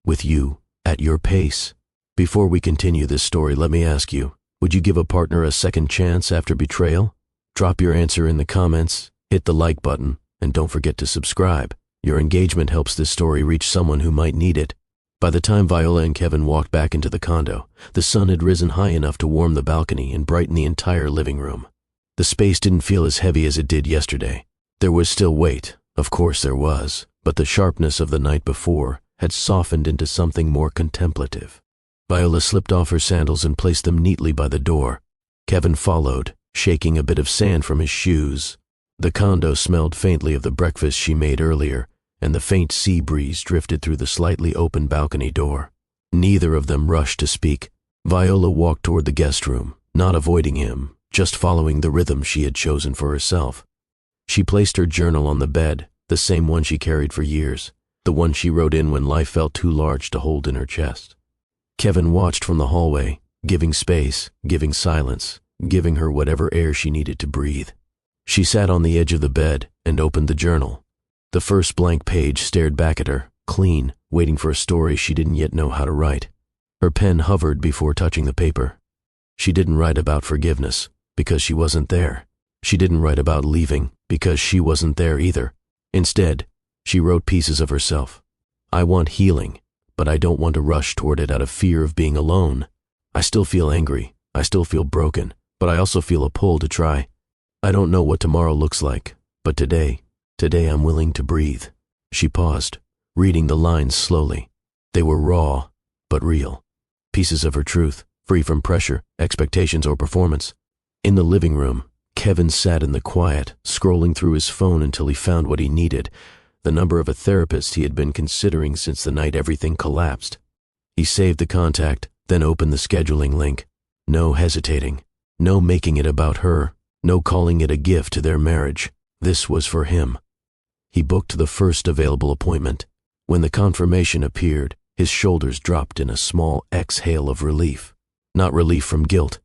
With you, at your pace. Before we continue this story, let me ask you, would you give a partner a second chance after betrayal? Drop your answer in the comments, hit the like button, and don't forget to subscribe. Your engagement helps this story reach someone who might need it. By the time Viola and Kevin walked back into the condo, the sun had risen high enough to warm the balcony and brighten the entire living room. The space didn't feel as heavy as it did yesterday. There was still weight, of course there was, but the sharpness of the night before had softened into something more contemplative. Viola slipped off her sandals and placed them neatly by the door. Kevin followed, shaking a bit of sand from his shoes. The condo smelled faintly of the breakfast she made earlier, and the faint sea breeze drifted through the slightly open balcony door. Neither of them rushed to speak. Viola walked toward the guest room, not avoiding him, just following the rhythm she had chosen for herself. She placed her journal on the bed, the same one she carried for years, the one she wrote in when life felt too large to hold in her chest. Kevin watched from the hallway, giving space, giving silence, giving her whatever air she needed to breathe. She sat on the edge of the bed and opened the journal. The first blank page stared back at her, clean, waiting for a story she didn't yet know how to write. Her pen hovered before touching the paper. She didn't write about forgiveness, because she wasn't there. She didn't write about leaving, because she wasn't there either. Instead, she wrote pieces of herself. I want healing, but I don't want to rush toward it out of fear of being alone. I still feel angry. I still feel broken, but I also feel a pull to try. I don't know what tomorrow looks like, but today I'm willing to breathe." She paused, reading the lines slowly. They were raw, but real. Pieces of her truth, free from pressure, expectations, or performance. In the living room, Kevin sat in the quiet, scrolling through his phone until he found what he needed, the number of a therapist he had been considering since the night everything collapsed. He saved the contact, then opened the scheduling link. No hesitating, no making it about her, no calling it a gift to their marriage. This was for him. He booked the first available appointment. When the confirmation appeared, his shoulders dropped in a small exhale of relief. Not relief from guilt,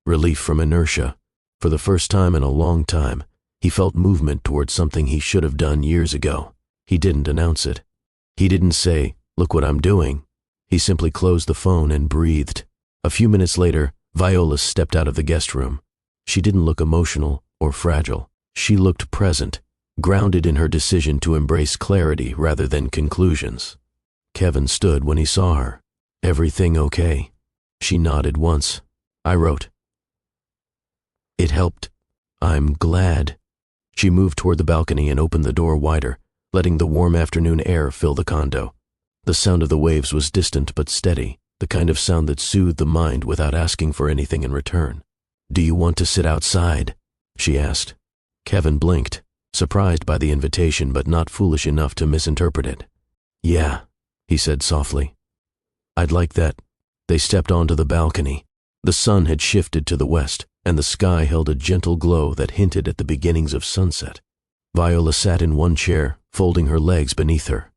relief from inertia. For the first time in a long time, he felt movement towards something he should have done years ago. He didn't announce it. He didn't say, "Look what I'm doing." He simply closed the phone and breathed. A few minutes later, Viola stepped out of the guest room. She didn't look emotional or fragile. She looked present, grounded in her decision to embrace clarity rather than conclusions. Kevin stood when he saw her. "Everything okay?" She nodded once. "I wrote." "It helped. I'm glad." She moved toward the balcony and opened the door wider, letting the warm afternoon air fill the condo. The sound of the waves was distant but steady, the kind of sound that soothed the mind without asking for anything in return. "Do you want to sit outside?" she asked. Kevin blinked, surprised by the invitation but not foolish enough to misinterpret it. "Yeah," he said softly. "I'd like that." They stepped onto the balcony. The sun had shifted to the west, and the sky held a gentle glow that hinted at the beginnings of sunset. Viola sat in one chair, folding her legs beneath her.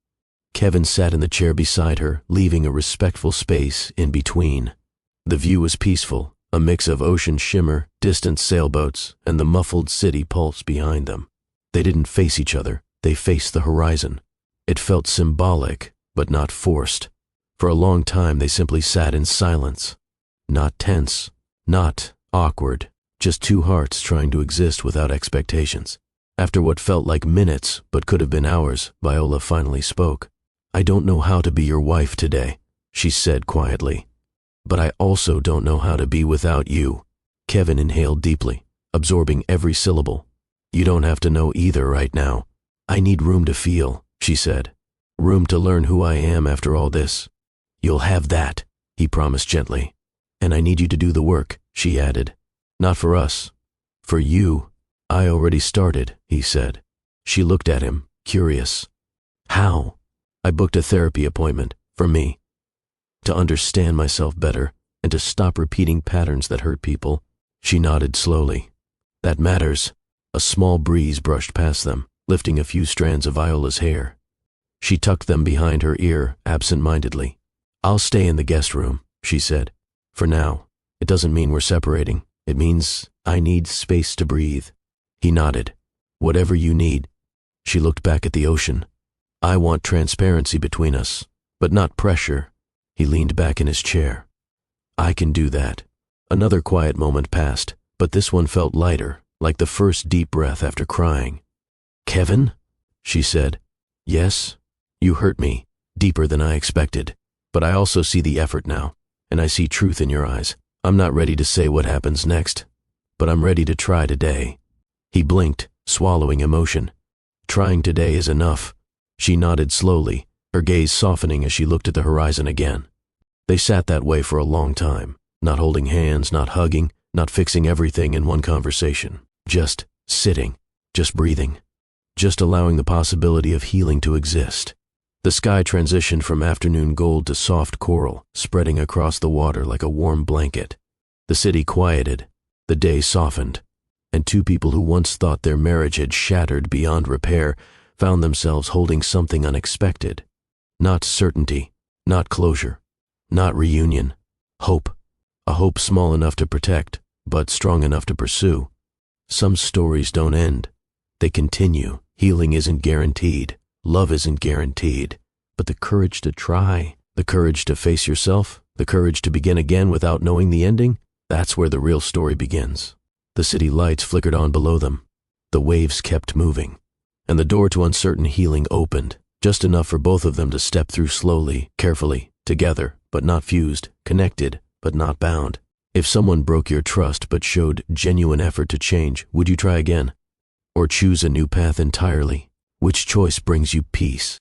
Kevin sat in the chair beside her, leaving a respectful space in between. The view was peaceful, a mix of ocean shimmer, distant sailboats, and the muffled city pulse behind them. They didn't face each other, they faced the horizon. It felt symbolic, but not forced. For a long time they simply sat in silence. Not tense, not awkward, just two hearts trying to exist without expectations. After what felt like minutes, but could have been hours, Viola finally spoke. "I don't know how to be your wife today," she said quietly. "But I also don't know how to be without you." Kevin inhaled deeply, absorbing every syllable. "You don't have to know either right now. I need room to feel," she said. "Room to learn who I am after all this." "You'll have that," he promised gently. "And I need you to do the work," she added. "Not for us. For you." "I already started," he said. She looked at him, curious. "How?" "I booked a therapy appointment, for me. To understand myself better, and to stop repeating patterns that hurt people." She nodded slowly. "That matters." A small breeze brushed past them, lifting a few strands of Viola's hair. She tucked them behind her ear, absent-mindedly. "I'll stay in the guest room," she said. "For now. It doesn't mean we're separating. It means I need space to breathe." He nodded. "Whatever you need." She looked back at the ocean. "I want transparency between us, but not pressure." He leaned back in his chair. "I can do that." Another quiet moment passed, but this one felt lighter, like the first deep breath after crying. "Kevin?" she said. "Yes? You hurt me, deeper than I expected. But I also see the effort now, and I see truth in your eyes. I'm not ready to say what happens next, but I'm ready to try today." He blinked, swallowing emotion. "Trying today is enough." She nodded slowly, her gaze softening as she looked at the horizon again. They sat that way for a long time, not holding hands, not hugging, not fixing everything in one conversation. Just sitting, just breathing, just allowing the possibility of healing to exist. The sky transitioned from afternoon gold to soft coral, spreading across the water like a warm blanket. The city quieted, the day softened, and two people who once thought their marriage had shattered beyond repair found themselves holding something unexpected. Not certainty, not closure, not reunion. Hope. A hope small enough to protect, but strong enough to pursue. Some stories don't end. They continue. Healing isn't guaranteed. Love isn't guaranteed. But the courage to try, the courage to face yourself, the courage to begin again without knowing the ending, that's where the real story begins. The city lights flickered on below them. The waves kept moving. And the door to uncertain healing opened, just enough for both of them to step through slowly, carefully, together, but not fused, connected, but not bound. If someone broke your trust but showed genuine effort to change, would you try again? Or choose a new path entirely? Which choice brings you peace?